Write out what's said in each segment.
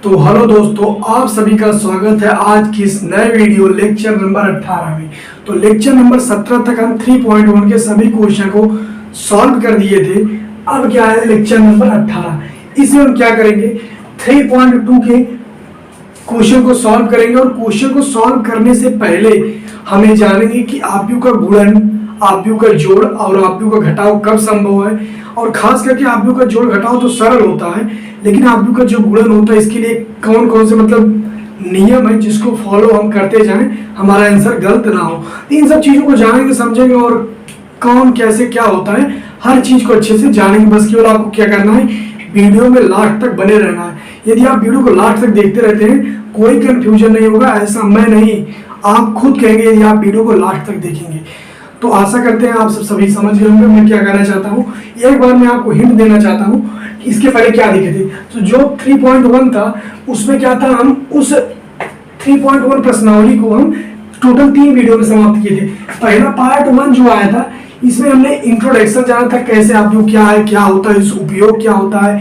तो हेलो दोस्तों, आप सभी का स्वागत है आज की इस नए वीडियो लेक्चर नंबर 18 में। तो लेक्चर नंबर 17 तक हम 3.1 के सभी क्वेश्चन को सॉल्व कर दिए थे। अब क्या है लेक्चर नंबर 18, इसमें हम क्या करेंगे 3.2 के क्वेश्चन को सॉल्व करेंगे। और क्वेश्चन को सॉल्व करने से पहले हमें जानेंगे कि आव्यूह का गुणन, आव्यूह का जोड़ और आव्यूह का घटाव कब संभव है। और खास करके आव्यूह का जोड़ घटाव तो सरल होता है, लेकिन आव्यूह का जो गुणन होता है इसके लिए कौन कौन से नियम है जिसको फॉलो हम करते जाएं, हमारा आंसर गलत ना हो। इन सब चीजों को जानेंगे, समझेंगे और कौन कैसे क्या होता है हर चीज को अच्छे से जानेंगे। बस केवल आपको क्या करना है, वीडियो में लास्ट तक बने रहना है। यदि आप वीडियो को लास्ट तक देखते रहते हैं कोई कंफ्यूजन नहीं होगा, ऐसा मैं नहीं, आप खुद कहेंगे यदि आप वीडियो को लास्ट तक देखेंगे। तो आशा करते हैं आप सभी समझ गए होंगे मैं क्या कहना चाहता हूँ। एक बार मैं आपको हिंट देना चाहता हूँ कि इसके पहले क्या दिखे थे। तो जो 3.1 था उसमें क्या था, हम उस 3.1 प्रश्नावली को हम टोटल 3 वीडियो में समाप्त किए थे। पहला पार्ट 1 जो आया था इसमें हमने इंट्रोडक्शन जाना था, कैसे आव्यूह क्या है, क्या होता है, इस उपयोग क्या होता है,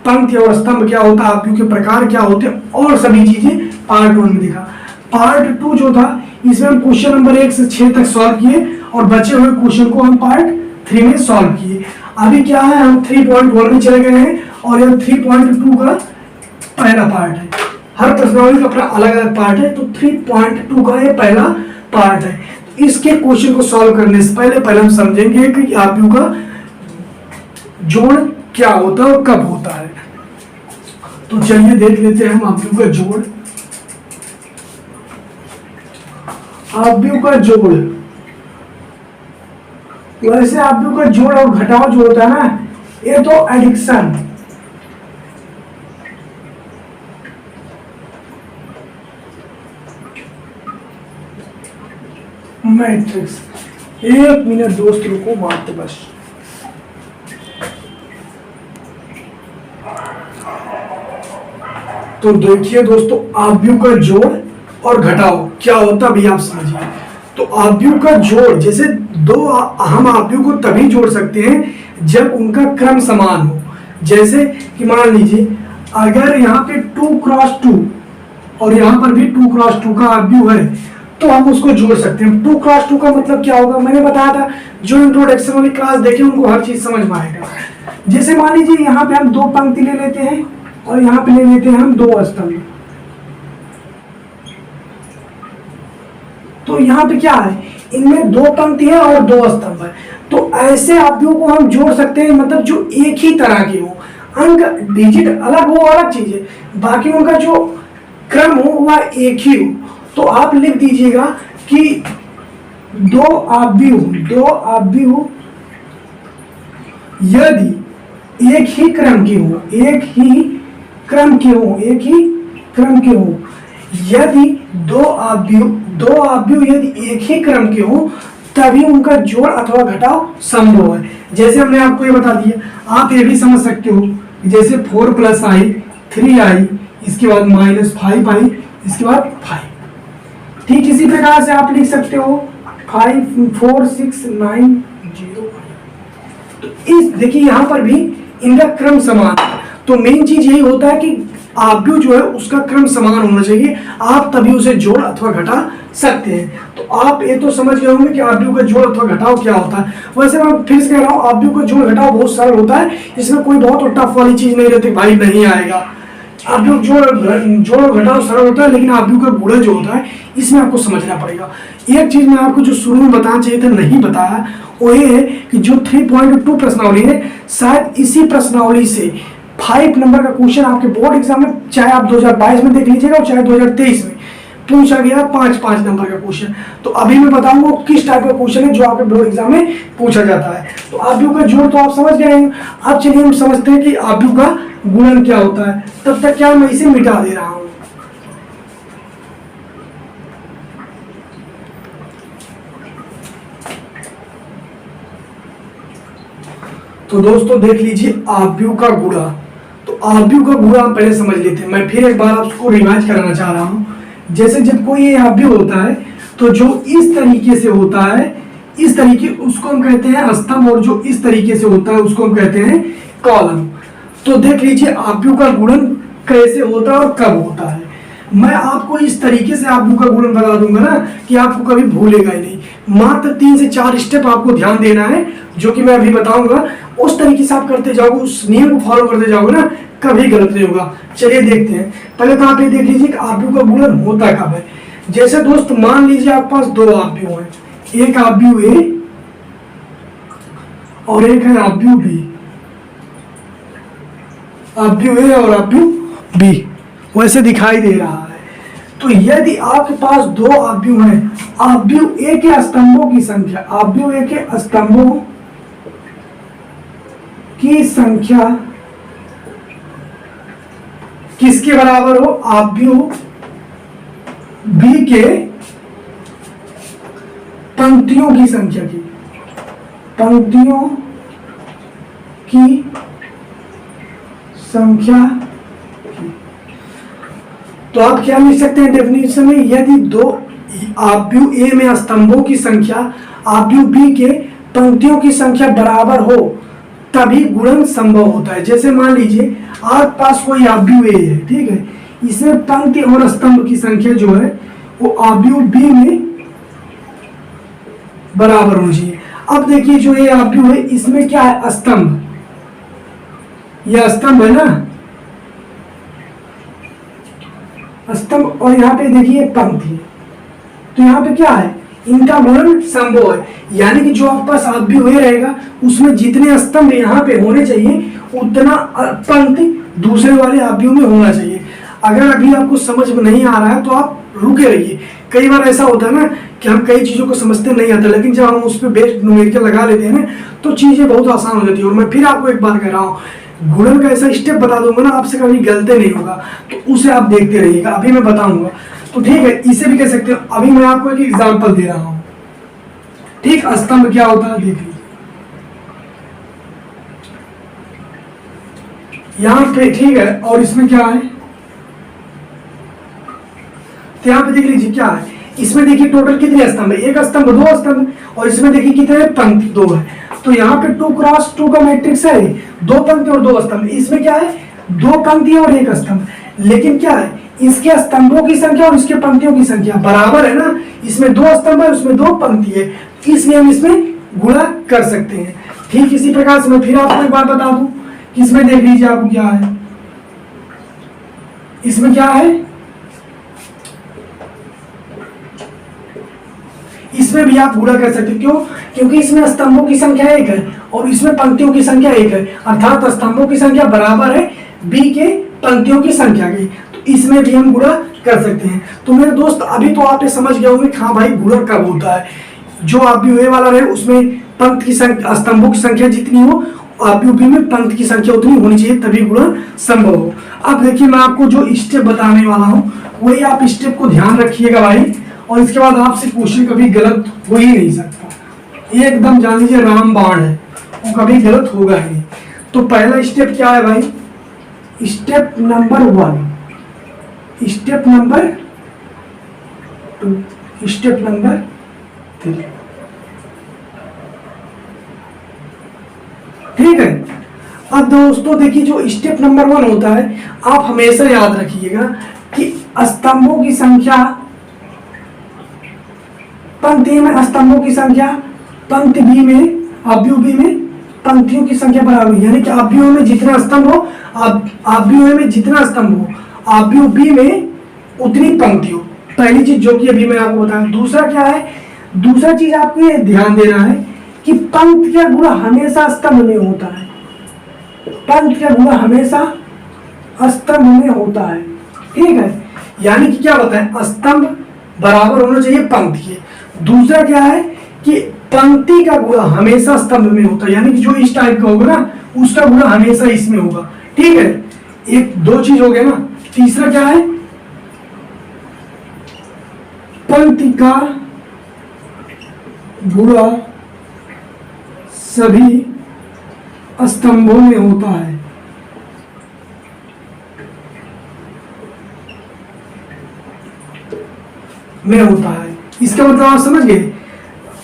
पंक्ति और स्तंभ क्या होता है, आव्यूह के प्रकार क्या होते हैं और सभी चीजें पार्ट 1 में देखा। पार्ट 2 जो था इसमें हम क्वेश्चन नंबर 1 से 6 तक सॉल्व किए और बचे हुए क्वेश्चन को हम पार्ट 3 में सॉल्व किए। अभी क्या है, हम 3.1 में चले गए हैं और यह 3.2 का पहला पार्ट है। हर प्रश्नावली का अपना अलग अलग पार्ट है, तो 3.2 का ये पहला पार्ट है। इसके क्वेश्चन को सॉल्व करने से पहले हम समझेंगे कि आव्यूह का जोड़ क्या होता है और कब होता है। तो चलिए देख लेते हैं हम आव्यूह का जोड़। आव्यूह का जोड़, वैसे आव्यूह का जोड़ और घटाव जो होता है ना, ये तो एडिक्शन, मैट्रिक्स। 1 मिनट दोस्त रुको, मारते बस। तो देखिए दोस्तों, आव्यूह का जोड़ और घटाव क्या होता है भी आप समझिए। तो आव्यूह का जोड़, जैसे दो हम आव्यूह को तभी जोड़ सकते हैं जब उनका क्रम समान हो। जैसे कि मान लीजिए अगर यहाँ पे 2x2 और यहाँ पर भी 2x2 का आव्यूह है तो हम उसको जोड़ सकते हैं। 2x2 का मतलब क्या होगा, मैंने बताया था, जो इंट्रोडक्शन वाली क्लास देखे उनको हर चीज समझ में आएगा। जैसे मान लीजिए यहाँ पे हम 2 पंक्ति ले लेते हैं और यहाँ पे ले लेते हैं हम 2 स्तंभ। तो यहाँ पे क्या है, इनमें 2 पंक्ति है और 2 स्तंभ है। तो ऐसे आव्यूह को हम जोड़ सकते हैं, मतलब जो एक ही तरह के हो, अंक डिजिट अलग हो अलग चीज है, बाकी उनका जो क्रम हो वह एक ही हो। तो आप लिख दीजिएगा कि 2 आव्यूह यदि एक ही क्रम के हो, यदि दो आव्यूह यदि एक ही क्रम के हो तभी उनका जोड़ अथवा घटाव संभव है। जैसे हमने आपको ये बता दिया, आप ये भी समझ सकते हो, जैसे 4 + i 3i, इसके बाद -5i, इसके बाद 5। ठीक इसी प्रकार से आप लिख सकते हो 5 4 6 9 0। तो इस देखिए यहाँ पर भी इनका क्रम समान है। तो मेन चीज यही होता है कि आव्यूह जो है उसका क्रम समान होना चाहिए, आप तभी उसे जोड़ अथवा घटा सकते हैं। तो आप ये तो समझ गए होंगे कि आव्यूह का जोड़ अथवा घटाव क्या होता है। वैसे मैं फिर से कह रहा हूँ, आव्यूह का जोड़ घटाव बहुत सरल होता है, इसमें कोई बहुत टफ वाली चीज नहीं रहती, भाई नहीं आएगा। आव्यूह जोड़ घटाव सरल होता है, लेकिन आव्यूह का गुणन जो होता है इसमें आपको समझना पड़ेगा। एक चीज मैं आपको जो शुरू में बताना चाहिए था नहीं बताया, वो ये है कि जो 3.2 प्रश्नावली है, शायद इसी प्रश्नावली से 5 नंबर का क्वेश्चन आपके बोर्ड एग्जाम में, चाहे आप 2022 में देख लीजिएगा और चाहे 2023 में पूछा गया 5 नंबर का क्वेश्चन। तो अभी मैं बताऊंगा किस टाइप का क्वेश्चन है जो आपके बोर्ड एग्जाम में पूछा जाता है। तो आव्यूह का जोड़ तो आप समझ गए हैं। अब चलिए हम समझते हैं कि आव्यूह का गुणन क्या होता है। तब तक क्या मैं इसे मिटा दे रहा हूं। तो दोस्तों देख लीजिए आव्यूह का गुणा। तो आव्यूह का गुणा हम पहले समझ लेते हैं, मैं फिर एक बार आपको रिवाइज कराना चाह रहा हूं। जैसे जब कोई ये आव्यूह होता है तो जो इस तरीके से होता है, इस तरीके उसको हम कहते हैं स्तंभ, और जो इस तरीके से होता है उसको हम कहते हैं कॉलम। तो देख लीजिए आव्यूह का गुणन कैसे होता है और कब होता है। मैं आपको इस तरीके से आव्यूह का गुणन बता दूंगा ना कि आपको कभी भूलेगा ही नहीं। मात्र 3 से 4 स्टेप आपको ध्यान देना है जो कि मैं अभी बताऊंगा, उस तरीके से आप करते जाओगे, उस नियम को फॉलो करते जाओगे ना, कभी गलत नहीं होगा। चलिए देखते हैं। पहले तो आप ये देख लीजिए कि आव्यूह का गुणन होता कब है। जैसे दोस्त मान लीजिए आपके पास 2 आव्यूह हैं, एक आव्यूह ए और एक है आव्यूह बी। आव्यूह ए और आव्यूह बी वैसे दिखाई दे रहा है। तो यदि आपके पास 2 आव्यूह हैं, आव्यूह ए के स्तंभों की संख्या, आव्यूह ए के स्तंभों की संख्या किसके बराबर हो, आव्यूह बी के पंक्तियों की संख्या की, पंक्तियों की संख्या की। तो आप क्या लिख सकते हैं डेफिनेशन में, यदि 2 आव्यूह ए में स्तंभों की संख्या आव्यूह बी के पंक्तियों की संख्या बराबर हो तभी गुणन संभव होता है। जैसे मान लीजिए आपके पास कोई आव्यूह ए है, ठीक है, इसमें पंक्ति और स्तंभ की संख्या जो है वो आव्यूह बी में बराबर होनी चाहिए। अब देखिए जो ये आव्यूह है इसमें क्या है, स्तंभ, यह स्तंभ है ना, स्तंभ, और यहाँ पे देखिए पंक्ति। तो यहाँ पे क्या है, इनका गुणन संभव है। यानी कि जो आपके पास आव्यूह ए रहेगा उसमें जितने स्तंभ यहाँ पे होने चाहिए उतना पंक्ति दूसरे वाले आव्यूह में होना चाहिए। अगर अभी आपको समझ में नहीं आ रहा है तो आप रुके रहिए। कई बार ऐसा होता है ना कि हम कई चीजों को समझते नहीं आता, लेकिन जब हम उस पर बेस्ड न्यूमेरिकल लगा लेते हैं ना तो चीजें बहुत आसान हो जाती है। और मैं फिर आपको एक बार कह रहा हूँ, गुणन का ऐसा स्टेप बता दूंगा ना, आपसे कभी गलती नहीं होगा, तो उसे आप देखते रहिएगा। अभी मैं बताऊंगा तो ठीक है, इसे भी कह सकते हो। अभी मैं आपको एक एग्जांपल दे रहा हूं, ठीक, स्तंभ क्या होता है देख लीजिए। यहां पे ठीक है, और इसमें क्या है, तो यहां पे देख लीजिए क्या है, इसमें देखिए टोटल कितने स्तंभ है, एक स्तंभ, 2 स्तंभ, और इसमें देखिए कितने पंक्ति, 2 है। तो यहाँ पे 2 क्रॉस 2 का मैट्रिक्स है, 2 पंक्ति और 2 स्तंभ। इसमें क्या है, 2 पंक्ति और 1 स्तंभ। लेकिन क्या है, इसके स्तंभों की संख्या और इसके पंक्तियों की संख्या बराबर है ना, इसमें 2 स्तंभ है उसमें 2 पंक्ति है, इसलिए हम इसमें गुणा कर सकते हैं। ठीक इसी प्रकार से मैं फिर आपको एक बात बता दूं, इसमें देख लीजिए आपको क्या है, इसमें क्या है, इसमें भी आप गुणा कर सकते। क्यों, क्योंकि इसमें स्तंभों की संख्या 1 है और इसमें पंक्तियों की संख्या 1 है, अर्थात स्तंभों की संख्या बराबर है बी के पंक्तियों की संख्या की, तो इसमें भी हम गुणा कर सकते हैं। तो मेरे दोस्त अभी तो आप ये समझ गए होंगे हाँ भाई गुणा कब होता है। जो आव्यूह ए वाला रहे उसमें पंक्ति की संख्या, स्तंभों की संख्या जितनी हो, आव्यूह बी में पंक्ति की संख्या उतनी होनी चाहिए तभी गुणा संभव हो। अब देखिए मैं आपको जो स्टेप बताने वाला हूँ वही आप स्टेप को ध्यान रखिएगा भाई, और इसके बाद आपसे क्वेश्चन कभी गलत हो ही नहीं सकता। ये एकदम जान लीजिए रामबाण है, वो कभी गलत होगा ही नहीं। तो पहला स्टेप क्या है भाई, step number 1, step number 2, step number 3। ठीक है। अब दोस्तों देखिए जो स्टेप नंबर 1 होता है, आप हमेशा याद रखिएगा कि स्तंभों की संख्या, पंक्ति में स्तंभों की संख्या, पंक्ति बी में, आव्यूह बी में पंक्तियों की संख्या बराबर, यानी कि आव्यूह में जितना स्तंभ हो, आव्यूह में जितना स्तंभ हो, आव्यूह बी में उतनी पंक्ति हो। पहली चीज जो कि अभी मैं आपको बताया। दूसरा क्या है, दूसरा चीज आपको ये ध्यान देना है कि पंक्ति का गुणा हमेशा स्तंभ में होता है, पंक्ति का गुणा हमेशा स्तंभ में होता है। ठीक है, यानी कि क्या बताएं, स्तंभ बराबर होना चाहिए पंक्ति के। दूसरा क्या है कि पंक्ति का गुणा हमेशा स्तंभ में होता है, यानी कि जो इस टाइप का होगा ना उसका गुणा हमेशा इसमें होगा। ठीक है, एक 2 चीज हो गया ना। तीसरा क्या है, पंक्ति का गुणा सभी स्तंभों में होता है। में होता है, इसका मतलब आप समझ गए।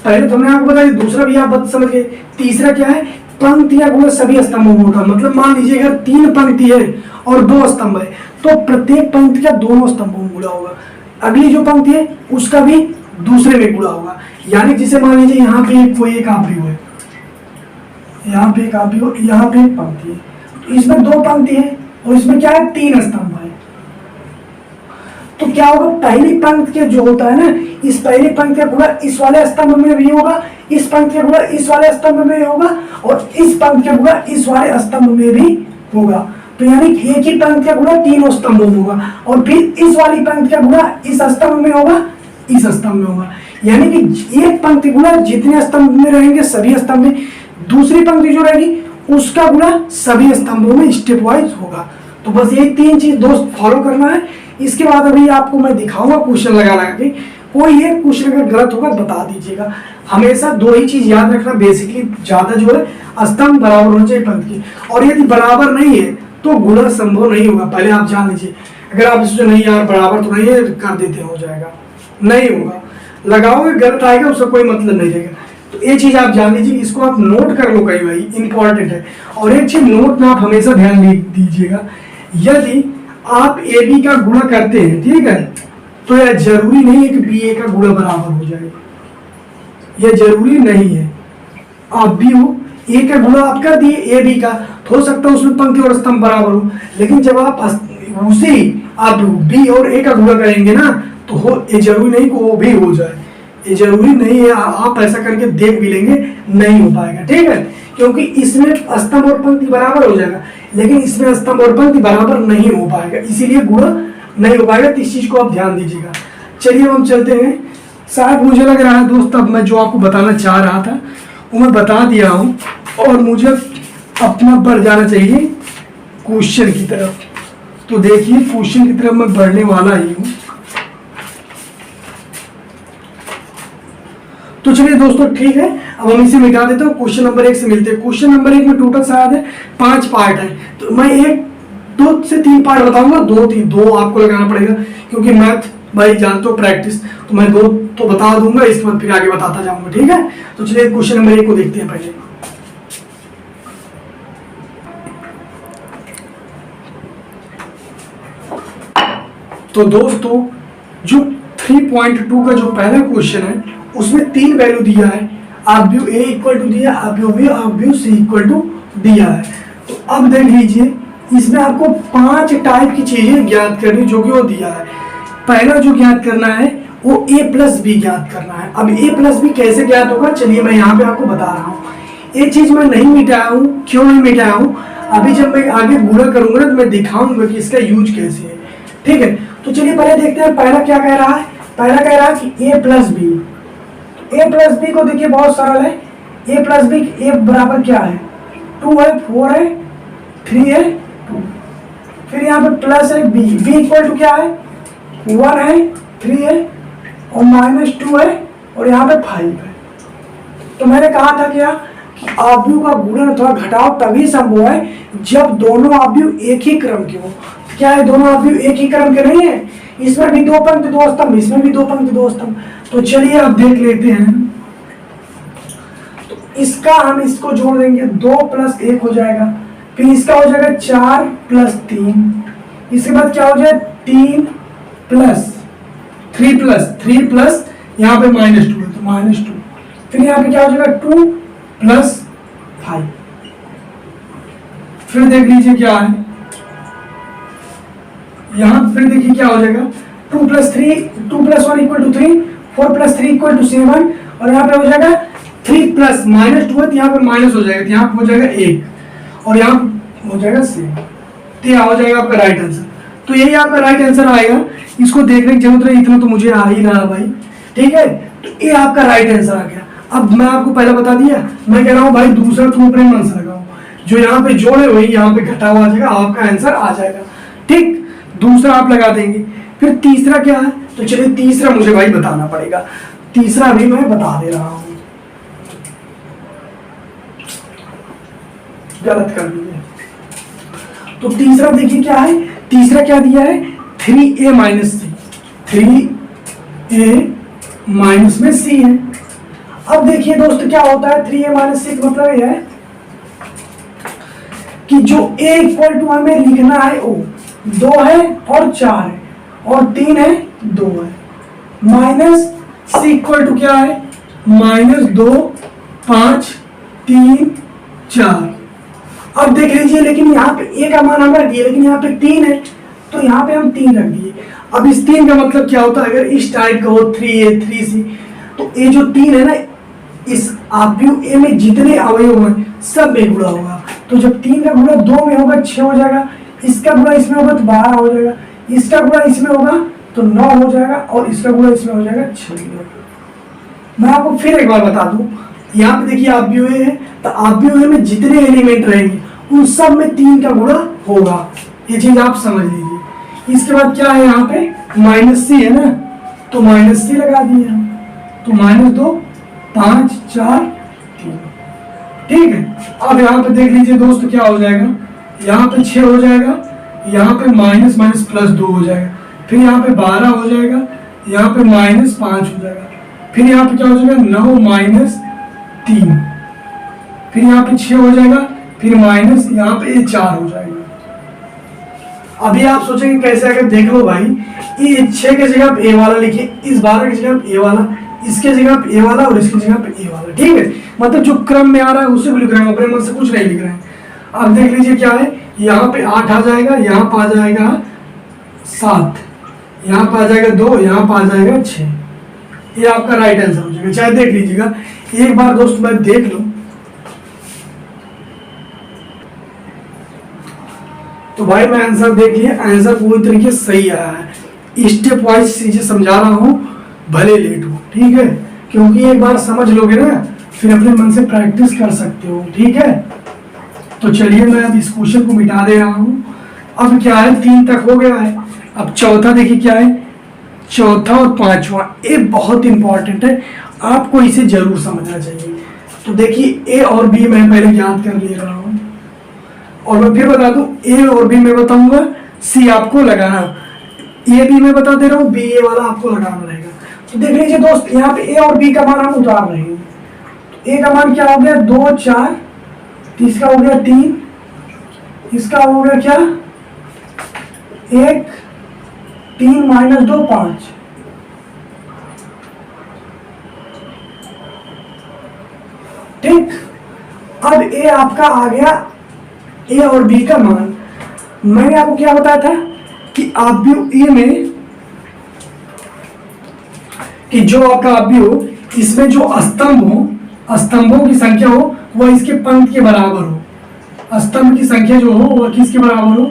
पहले तो मैं आपको बताया, दूसरा भी आप समझ गए। तीसरा क्या है, पंक्तियां गुणा सभी स्तंभों में होगा। मतलब मान लीजिए अगर 3 पंक्ति है और 2 स्तंभ है तो प्रत्येक पंक्ति का दोनों स्तंभों में गुणा होगा, अगली जो पंक्ति है उसका भी दूसरे में गुणा होगा। यानी जिसे मान लीजिए यहाँ पे कोई एक आव्यूह है, यहाँ पे एक आव्यूह, यहाँ पे एक पंक्ति है, तो इसमें 2 पंक्ति है और इसमें क्या है 3 स्तंभ है। तो क्या होगा, पहली पंक्ति के जो होता है ना, इस पहली पंक्ति का गुणा इस वाले स्तंभ में भी होगा, इस पंक्ति का गुणा इस वाले स्तंभ में होगा और इस पंक्ति का गुणा इस वाले स्तंभ में भी होगा। तो यानी एक ही पंक्ति का गुणा तीनों स्तंभों में होगा और फिर इस वाली पंक्ति का गुणा इस स्तंभ में होगा, इस स्तंभ में होगा। यानी कि एक पंक्ति गुणा जितने स्तंभ में रहेंगे सभी स्तंभ में, दूसरी पंक्ति जो रहेगी उसका गुणा सभी स्तंभों में स्टेप वाइज होगा। तो बस ये 3 चीज दोस्त फॉलो करना है। इसके बाद अभी आपको मैं दिखाऊंगा क्वेश्चन लगा के, कोई एक क्वेश्चन अगर गलत होगा बता दीजिएगा। हमेशा 2 ही चीज याद रखना, बेसिकली ज्यादा जो है स्तंभ बराबर होना चाहिए पंक्ति, और यदि बराबर नहीं है तो गुणा संभव नहीं होगा। पहले आप जान लीजिए, अगर आप इससे नहीं यार बराबर तो नहीं है कर देते हो जाएगा, नहीं होगा, लगाओगे गलत आएगा, उसका कोई मतलब नहीं रहेगा। तो ये चीज आप जान लीजिए, इसको आप नोट कर लो कहीं भाई, इंपॉर्टेंट है। और एक चीज नोट में आप हमेशा ध्यान दीजिएगा, यदि आप ए बी का गुणा करते हैं, ठीक है, तो यह जरूरी नहीं है कि बी ए का गुणा बराबर हो जाए, यह जरूरी नहीं है। आप बी हो ए का गुणा आप कर दिए ए बी का, तो हो सकता है उसमें पंक्ति और स्तंभ बराबर हो, लेकिन जब आप उसी आप बी और ए का गुणा करेंगे ना तो हो, ये जरूरी नहीं कि वो भी हो जाए, ये जरूरी नहीं है। आप ऐसा करके देख भी लेंगे, नहीं हो पाएगा, ठीक है, क्योंकि इसमें स्तंभ और पंक्ति बराबर हो जाएगा, लेकिन इसमें स्तंभ और पंक्ति बराबर नहीं हो पाएगा, इसीलिए गुणा नहीं हो पाएगा। तो इस चीज को आप ध्यान दीजिएगा। चलिए हम चलते हैं। शायद मुझे लग रहा है दोस्त, अब मैं जो आपको बताना चाह रहा था वो मैं बता दिया हूं, और मुझे अपना बढ़ जाना चाहिए क्वेश्चन की तरफ। तो देखिए क्वेश्चन की तरफ मैं बढ़ने वाला ही हूं। तो चलिए दोस्तों ठीक है, अब हम इसे मिटा देते हैं, क्वेश्चन नंबर 1 से मिलते हैं। क्वेश्चन नंबर 1 में टोटल शायद है 5 पार्ट है, तो मैं 2 से 3 पार्ट बताऊंगा, 2 आपको लगाना पड़ेगा, क्योंकि मैथ भाई जानते हो प्रैक्टिस, तो मैं 2 तो बता दूंगा, इसके बाद फिर आगे बताता जाऊंगा, ठीक है। तो चलिए क्वेश्चन नंबर 1 को देखते हैं पहले। तो दोस्तों जो 3.2 का जो पहला क्वेश्चन है उसमें 3 वैल्यू दिया है, आव्यूह ए इक्वल टू दिया, आव्यूह बी, आव्यूह सी इक्वल टू दिया है। तो अब देख लीजिए, इसमें आपको 5 टाइप की चीजें ज्ञात करनी जो कि वो दिया है। पहला जो ज्ञात करना है वो a प्लस बी ज्ञात करना है। अब a प्लस बी कैसे ज्ञात होगा, चलिए मैं यहाँ पे आपको बता रहा हूँ। ये चीज मैं नहीं मिटाया हूँ, क्यों नहीं मिटाया हूँ, अभी जब मैं आगे गुणा करूंगा ना तो मैं दिखाऊंगा कि इसका यूज कैसे है, ठीक है। तो चलिए पहले देखते हैं पहला क्या कह रहा है। पहला कह रहा है कि a plus B, a plus B को देखिए बहुत सरल है, a प्लस बी, a बराबर क्या है 2 है, 4 है, 3 है, 2, फिर यहाँ पे प्लस है b, b इक्वल टू क्या है 1 है, 3 है और -2 है और यहाँ पे 5 है। तो मैंने कहा था क्या कि आव्यूह का गुणन अथवा घटाव तभी संभव है जब दोनों आव्यूह एक ही क्रम के हो। क्या है, दोनों आव्यूह एक ही क्रम के नहीं है, इसमें भी 2 पंक्ति 2 स्तंभ, इसमें भी 2 पंक्ति 2 स्तंभ। तो चलिए अब देख लेते हैं। तो इसका हम इसको जोड़ देंगे, 2 + 1 हो जाएगा, फिर इसका हो जाएगा 4 + 3, इसके बाद क्या हो जाए 3 + 3 प्लस यहाँ पे -2 है तो -2, फिर यहाँ पे क्या हो जाएगा 2 + 5, फिर देख लीजिए क्या है यहाँ, फिर देखिए क्या हो जाएगा 2 + 1 = 3, 4 + 3 = 7 और यहाँ पे हो जाएगा 3 + -2 है तो यहाँ पे माइनस हो जाएगा, तो यहाँ पे हो जाएगा 1 और यहाँ हो जाएगा 7, तो यह हो जाएगा आपका राइट आंसर। तो यही आपका राइट आंसर आएगा, इसको देखने की जरूरत है, इतना तो मुझे आ ही रहा भाई, ठीक है। तो ये आपका राइट आंसर आ गया। अब मैं आपको पहले बता दिया, मैं कह रहा हूँ भाई दूसरा तुम अपने मन से लगाओ, जो यहाँ पे जोड़े वही यहाँ पे घटा हुआ आ जाएगा, आपका आंसर आ जाएगा, ठीक। दूसरा आप लगा देंगे, फिर तीसरा क्या है, तो चलिए तीसरा मुझे भाई बताना पड़ेगा, तीसरा भी मैं बता दे रहा हूँ, गलत कर दिया। तो तीसरा देखिए क्या है, तीसरा क्या दिया है 3a - c, 3a - में c है। अब देखिए दोस्त क्या होता है 3a - c का मतलब ये है कि जो a इक्वल टू हमें लिखना है वो 2 है और 4 है और 3 है 2 है, माइनस c इक्वल टू क्या है -2 5 3 4। अब देख लीजिए, लेकिन यहाँ पे a का मान हम रख दिए, लेकिन यहाँ पे 3 है तो यहाँ पे हम 3 रख दिए। अब इस 3 का मतलब क्या होता है, अगर इस टाइप का हो 3a 3c, तो ये जो 3 है ना, इस आव्यूह a में जितने अवयव हैं सब में गुणा होगा। तो जब 3 का गुणा 2 में होगा 6 हो जाएगा, इसका गुणा इसमें होगा तो 12 हो जाएगा, इसका गुणा इसमें होगा तो 9 हो जाएगा और इसका गुणा इसमें हो जाएगा 6 हो जाएगा। मैं आपको फिर एक बार बता दूं, यहाँ पे देखिए आव्यूह है, तो आव्यूह में जितने एलिमेंट रहेंगे उन सब में 3 का गुणा होगा, ये चीज आप समझ लीजिए। इसके बाद क्या है, यहाँ पे -c है ना, तो -c लगा दिए हम, तो -2 5 4 3, ठीक है। अब यहाँ पे देख लीजिए दोस्त क्या हो जाएगा, यहाँ पे 6 हो जाएगा, यहाँ पे माइनस माइनस +2 हो जाएगा, फिर यहाँ पे 12 हो जाएगा, यहाँ पे -5 हो जाएगा, फिर यहाँ पे क्या हो जाएगा 9 -3, फिर यहाँ पे 6 हो जाएगा, फिर माइनस यहाँ पे 4 हो जाएगा। अभी आप सोचेंगे कैसे, अगर देख लो भाई, ये 6 के जगह पे a वाला लिखिए, इस 12 की जगह पे a वाला, इसके जगह पे a वाला और इसकी जगह पे a वाला, ठीक है। मतलब जो क्रम में आ रहा है उसे भी लिख रहे हैं, अपने मन से कुछ नहीं लिख रहे हैं। अब देख लीजिए क्या है, यहाँ पे 8 आ जाएगा, यहाँ पे आ जाएगा 7, यहाँ पे आ जाएगा 2, यहाँ पे आ जाएगा 6, ये आपका राइट आंसर हो जाएगा। चाहे देख लीजिएगा एक बार दोस्त, मैं देख लो तो भाई, मैं आंसर देख लिया, आंसर पूरी तरीके से सही आया है। स्टेप वाइज चीजें समझा रहा हूँ, भले लेट हो, ठीक है, क्योंकि एक बार समझ लोगे ना फिर अपने मन से प्रैक्टिस कर सकते हो, ठीक है। तो चलिए मैं अब इस क्वेश्चन को मिटा दे रहा हूँ। अब क्या है, 3 तक हो गया है, अब चौथा देखिए क्या है, चौथा और पांचवा, ये बहुत इंपॉर्टेंट है, आपको इसे जरूर समझना चाहिए। तो देखिए a और b मैं पहले याद कर ले रहा हूँ, और मैं फिर बता दूं, ए और बी मैं बताऊंगा, सी आपको लगाना, ए बी मैं बता दे रहा हूँ, बी ए वाला आपको लगाना रहेगा। तो देख लीजिए दोस्त, यहाँ पे ए और बी का मान हम उतार रहे हैं। तो ए का मान क्या हो गया 2 4, इसका हो गया 3, इसका हो गया क्या 1 3 -2 5, ठीक। अब ए आपका आ गया ए और बी का मान। मैंने आपको क्या बताया था कि आव्यूह ए में, कि जो आपका आव्यूह, इसमें जो स्तंभ हो, स्तंभों की संख्या हो वह इसके पंक्ति के बराबर हो, स्तंभ की संख्या जो हो वह किसके बराबर हो,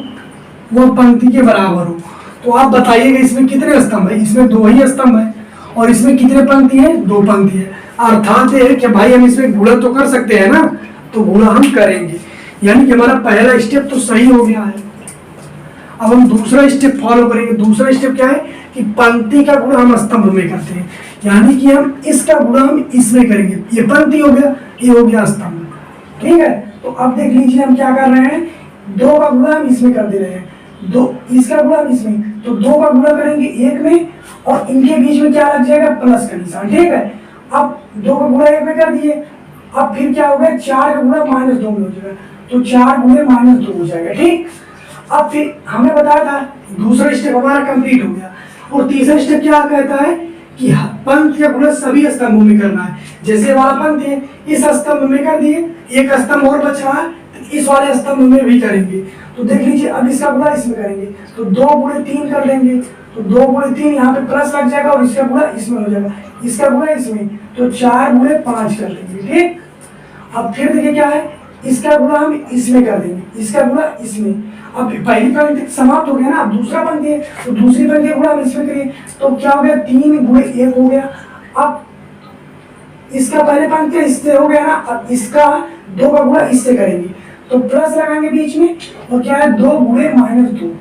वह पंक्ति के बराबर हो। तो आप बताइएगा इसमें कितने स्तंभ है, इसमें 2 ही स्तंभ है, और इसमें कितने पंक्ति है, 2 पंक्ति है। अर्थात है कि भाई हम इसमें गुणा तो कर सकते हैं ना, तो गुणा हम करेंगे, यानी कि हमारा पहला स्टेप तो सही हो गया है। अब हम दूसरा स्टेप फॉलो करेंगे। दूसरा स्टेप क्या है कि पंक्ति का गुणा हम स्तंभ में करते हैं, यानी कि हम इसका गुणा हम इसमें करेंगे। ये पंक्ति हो गया, ये हो गया स्तंभ, ठीक है। तो अब देख लीजिए हम क्या कर रहे हैं, 2 का गुणा हम इसमें कर दे रहे हैं, 2 इसका गुणा हम इसमें, तो 2 का गुणा करेंगे 1 में, और इनके बीच में क्या लग जाएगा, प्लस का निशान, ठीक है। अब 2 का गुणा 1 में कर दिए, अब फिर क्या हो गया 4 का गुणा -2 में हो जाएगा, तो 4 गुणे -2 हो जाएगा, ठीक। अब फिर हमने बताया था दूसरा स्टेप हमारा कंप्लीट हो गया, और तीसरा स्टेप क्या कहता है कि पंक्ति का गुणा सभी स्तंभों में करना है। जैसे वाला पंक्ति है, इस स्तंभ में कर दिए, एक स्तंभ और बच रहा है, इस वाले स्तंभ में भी करेंगे। तो देख लीजिए अब इसका गुणा इसमें करेंगे, तो 2 गुणे 3 कर देंगे, तो 2 गुणे 3 यहाँ पे प्लस लग जाएगा, और इसका गुणा इसमें हो जाएगा, इसका गुणा इसमें, तो 4 गुणे 5 कर लेंगे, ठीक। अब फिर देखिए क्या है, इसका गुणा हम इसमें कर देंगे, इसका गुणा इसमें। अब पहली पंक्ति समाप्त हो गया ना, अब दूसरा पंक्ति है, तो दूसरी पंक्ति का गुणा हम इसमें करिए, तो क्या हो गया 3 गुणे 1 हो गया। अब इसका पहले पंक्ति इससे हो गया ना, अब इसका 2 का गुणा इससे करेंगे, तो प्लस लगाएंगे बीच में, और क्या है 2 गुणे -2,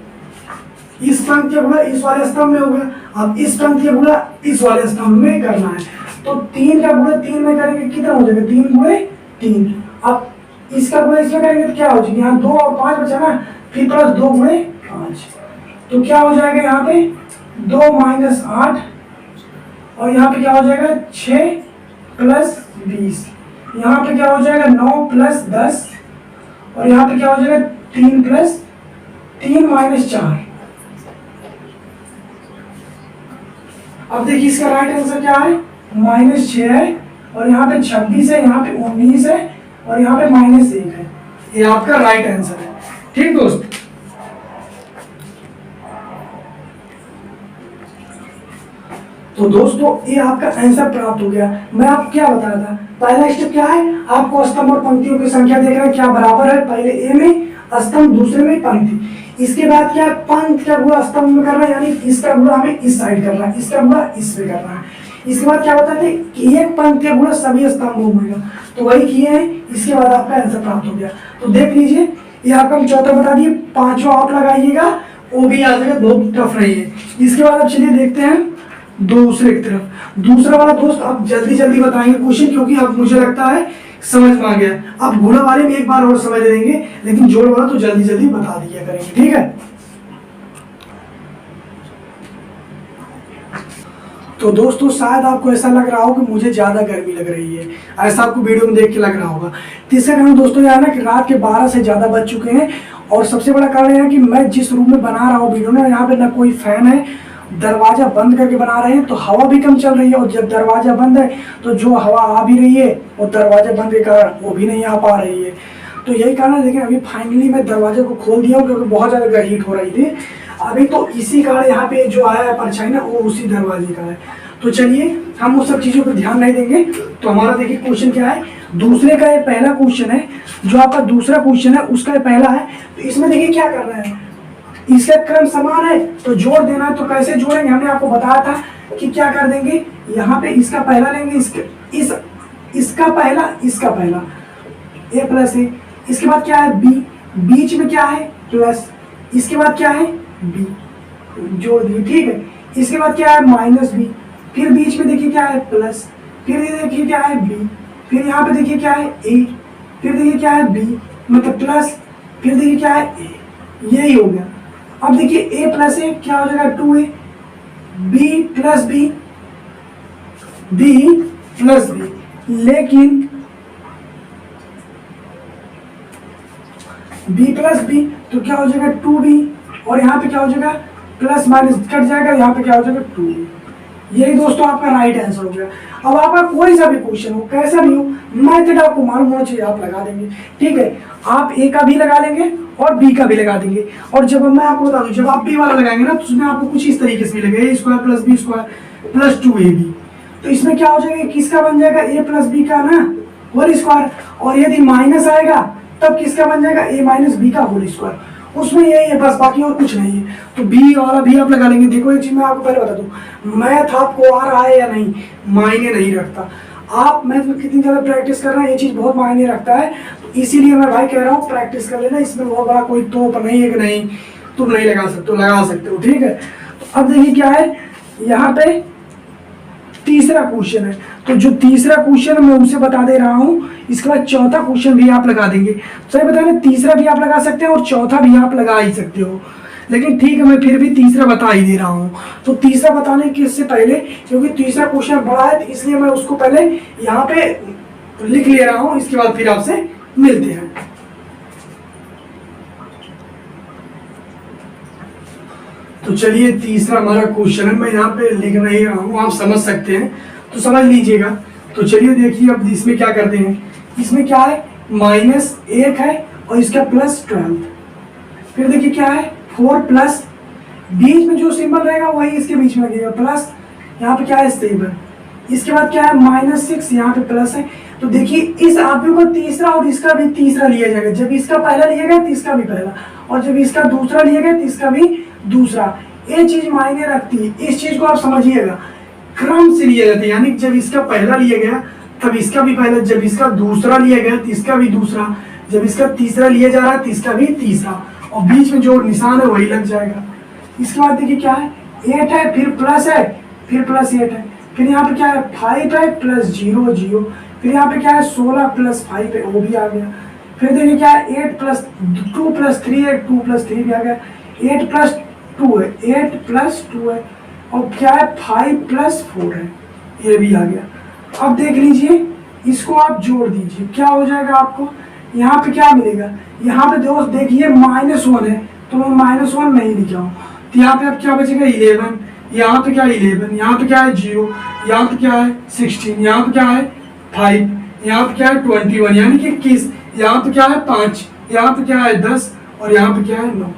इस पंक्ति का गुणा इस वाले स्तंभ में हो गया। अब इस पंक्ति का गुणा इस वाले स्तंभ में करना है, तो 3 का गुणा 3 में करेंगे, कितना हो जाएगा 3 गुणे 3। अब इसका गुणा इसमें करेंगे तो क्या हो जाएगा, यहाँ 2 और 5 बचा ना, फिर प्लस 2 गुणे 5, तो क्या हो जाएगा यहाँ पे 2 - 8, और यहाँ पे क्या हो जाएगा 6 + 20, यहाँ पे क्या हो जाएगा 9 + 10, और यहाँ पे क्या हो जाएगा 3 प्लस 3 माइनस 4। अब देखिए इसका राइट आंसर क्या है, -6 है, और यहाँ पे 26 है, यहाँ पे 19 है, और यहाँ पे -1 है। ये आपका राइट आंसर है। ठीक दोस्त, तो दोस्तों ये आपका आंसर प्राप्त हो गया। मैं आपको क्या बता रहा था, पहला स्टेप क्या है, आपको स्तंभ और पंक्तियों की संख्या देख रहे हैं क्या बराबर है, पहले ए में स्तंभ, दूसरे में पंक्ति। इसके बाद क्या है, पंक्ति का गुणा स्तंभ में करना है, यानी इसका गुणा हमें इस साइड करना है, इसका गुणा इसमें करना है। इसके बाद क्या बताते हैं कि एक पंक्ति का गुणा सभी स्तंभों में होगा, तो वही किए हैं। इसके बाद आपका आंसर प्राप्त हो गया। तो देख लीजिए ये आपका हम चौथा बता दिए, पांचवा आप लगाइएगा, वो भी आ जाएगा, बहुत टफ रही है। इसके बाद अब चलिए देखते हैं दूसरे की तरफ। दूसरा वाला दोस्त आप जल्दी जल्दी बताएंगे क्वेश्चन, क्योंकि अब मुझे लगता है समझ में आ गया। आप गुणा वाले में एक बार और समझ देंगे, लेकिन जोड़ वाला तो जल्दी जल्दी बता दिया करेंगे, ठीक है। तो दोस्तों शायद आपको ऐसा लग रहा हो कि मुझे ज्यादा गर्मी लग रही है, ऐसा आपको वीडियो में देख के लग रहा होगा। तीसरा कारण दोस्तों यह है ना कि रात के 12 से ज्यादा बज चुके हैं, और सबसे बड़ा कारण यह है कि मैं जिस रूम में बना रहा हूँ वीडियो ना, यहाँ पे ना कोई फैन है, दरवाजा बंद करके बना रहे हैं, तो हवा भी कम चल रही है, और जब दरवाजा बंद है तो जो हवा आ भी रही है और दरवाजा बंद के कारण वो भी नहीं आ पा रही है। तो यही कारण है। लेकिन अभी फाइनली मैं दरवाजे को खोल दिया हूँ, क्योंकि बहुत ज़्यादा हीट हो रही थी अभी। तो इसी कारण यहाँ पे जो आया है परछाई ना, वो उसी दरवाजे का है। तो चलिए हम उस सब चीज़ों पर ध्यान नहीं देंगे। तो हमारा देखिए क्वेश्चन क्या है, दूसरे का ये पहला क्वेश्चन है, जो आपका दूसरा क्वेश्चन है उसका ये पहला है। तो इसमें देखिए क्या करना है, इसका क्रम समान है तो जोड़ देना है। तो कैसे जोड़ेंगे, हमने आपको बताया था कि क्या कर देंगे, यहाँ पे इसका पहला लेंगे, इसका पहला ए प्लस ए। इसके बाद क्या है बी, बीच में क्या है प्लस, इसके बाद क्या है बी, जोड़ दिए, ठीक है। इसके बाद क्या है माइनस बी, फिर बीच में देखिए क्या है प्लस, फिर देखिए क्या है बी, फिर यहाँ पे देखिए क्या है ए, फिर देखिए क्या है बी मतलब प्लस, फिर देखिए क्या है ए, यही हो गया। अब देखिए a प्लस ए क्या हो जाएगा 2a, b plus B, b plus B, लेकिन b प्लस बी तो क्या हो जाएगा 2b, और यहाँ पे क्या हो जाएगा प्लस माइनस कट जाएगा, यहाँ पे क्या हो जाएगा 2b। यही दोस्तों आपका राइट आंसर हो गया। अब आपका कोई सा भी क्वेश्चन हो, कैसा भी हो, मेथड आपको मालूम होना चाहिए, आप लगा देंगे, ठीक है। आप ए का भी लगा लेंगे और बी का भी लगा देंगे। और जब मैं आपको बता दूं, जब आप बी वाला लगाएंगे ना, तो उसमें आपको कुछ इस तरीके से मिलेगा, A square plus B square plus 2ab। तो इसमें क्या हो जाएगा, किसका बन जाएगा ए प्लस बी का ना होल स्क्वायर, और यदि माइनस आएगा तब किसका बन जाएगा ए माइनस बी का होल स्क्वायर। उसमें यही है बस, बाकी और कुछ नहीं है। तो बी वाला भी आप लगा लेंगे। देखो एक चीज मैं आपको पहले बता दूं, मैथ आपको आ रहा है या नहीं मायने नहीं रखता, आप मैथ में कितनी ज़्यादा प्रैक्टिस कर रहे हैं ये चीज़ बहुत मायने रखता है। तो इसीलिए मैं भाई कह रहा हूँ प्रैक्टिस कर लेना, इसमें बहुत बड़ा कोई तोप नहीं है कि नहीं तुम नहीं लगा सकते हो, लगा सकते हो, ठीक है। तो अब देखिए क्या है, यहाँ पे तीसरा क्वेश्चन है। तो जो तीसरा क्वेश्चन मैं उसे बता दे रहा हूँ, इसके बाद चौथा क्वेश्चन भी आप लगा देंगे। सही बता रहे, तीसरा भी आप लगा सकते हैं और चौथा भी आप लगा ही सकते हो, लेकिन ठीक है मैं फिर भी तीसरा बता ही दे रहा हूँ। तो तीसरा बताने के इससे पहले, क्योंकि तीसरा क्वेश्चन बड़ा है, तो इसलिए मैं उसको पहले यहाँ पे लिख ले रहा हूँ, इसके बाद फिर आपसे मिलते हैं। तो चलिए तीसरा हमारा क्वेश्चन है, मैं यहाँ पे लिख नहीं रहा हूँ, आप समझ सकते हैं तो समझ लीजिएगा। तो चलिए देखिए अब इसमें क्या करते हैं, इसमें क्या है -1 है और इसका +12, फिर देखिए क्या है 4 प्लस, बीच में जो सिंबल रहेगा वही इसके बीच में लगेगा प्लस, यहाँ पे क्या है 7, इसके बाद क्या है -6, यहाँ पे प्लस है। तो देखिए इस आदमी को तीसरा और इसका भी तीसरा लिया जाएगा, जब इसका पहला लिया गया तो इसका भी पहला, और जब इसका दूसरा लिया गया तो इसका भी दूसरा। ये चीज मायने रखती है, इस चीज को आप समझिएगा, क्रम से लिया जाता है, यानी जब इसका पहला लिया गया तब इसका भी पहला, जब इसका दूसरा लिया गया तो इसका भी दूसरा, जब इसका तीसरा लिया जा रहा है तो इसका भी तीसरा, और बीच में जो निशान है वही लग जाएगा। इसके बाद देखिए क्या है 8 है, फिर प्लस है, फिर +8 है, फिर यहाँ पे क्या है 5 है +0 0, फिर यहाँ पे क्या है 16 + 5 है, वो भी आ गया। फिर देखिए क्या है 8 + 2 + 3 है, 2 + 3 भी आ गया, 8 + 2 है, 8 + 2 है, और क्या है 5 + 4 है, ये भी आ गया। अब देख लीजिए इसको आप जोड़ दीजिए, क्या हो जाएगा आपको, यहाँ पे क्या मिलेगा, यहाँ पे दोस्त देखिए -1 है, तो मैं -1 नहीं लिखा हूँ, तो यहाँ पे अब क्या बचेगा 11, यहाँ पे क्या 11, यहाँ पे क्या है 0, यहाँ पे क्या है 16, यहाँ पे क्या है 5, यहाँ पे क्या है 21 यानी कि 21, यहाँ पे क्या है 5, यहाँ पे क्या है 10 और यहाँ पे क्या है 9।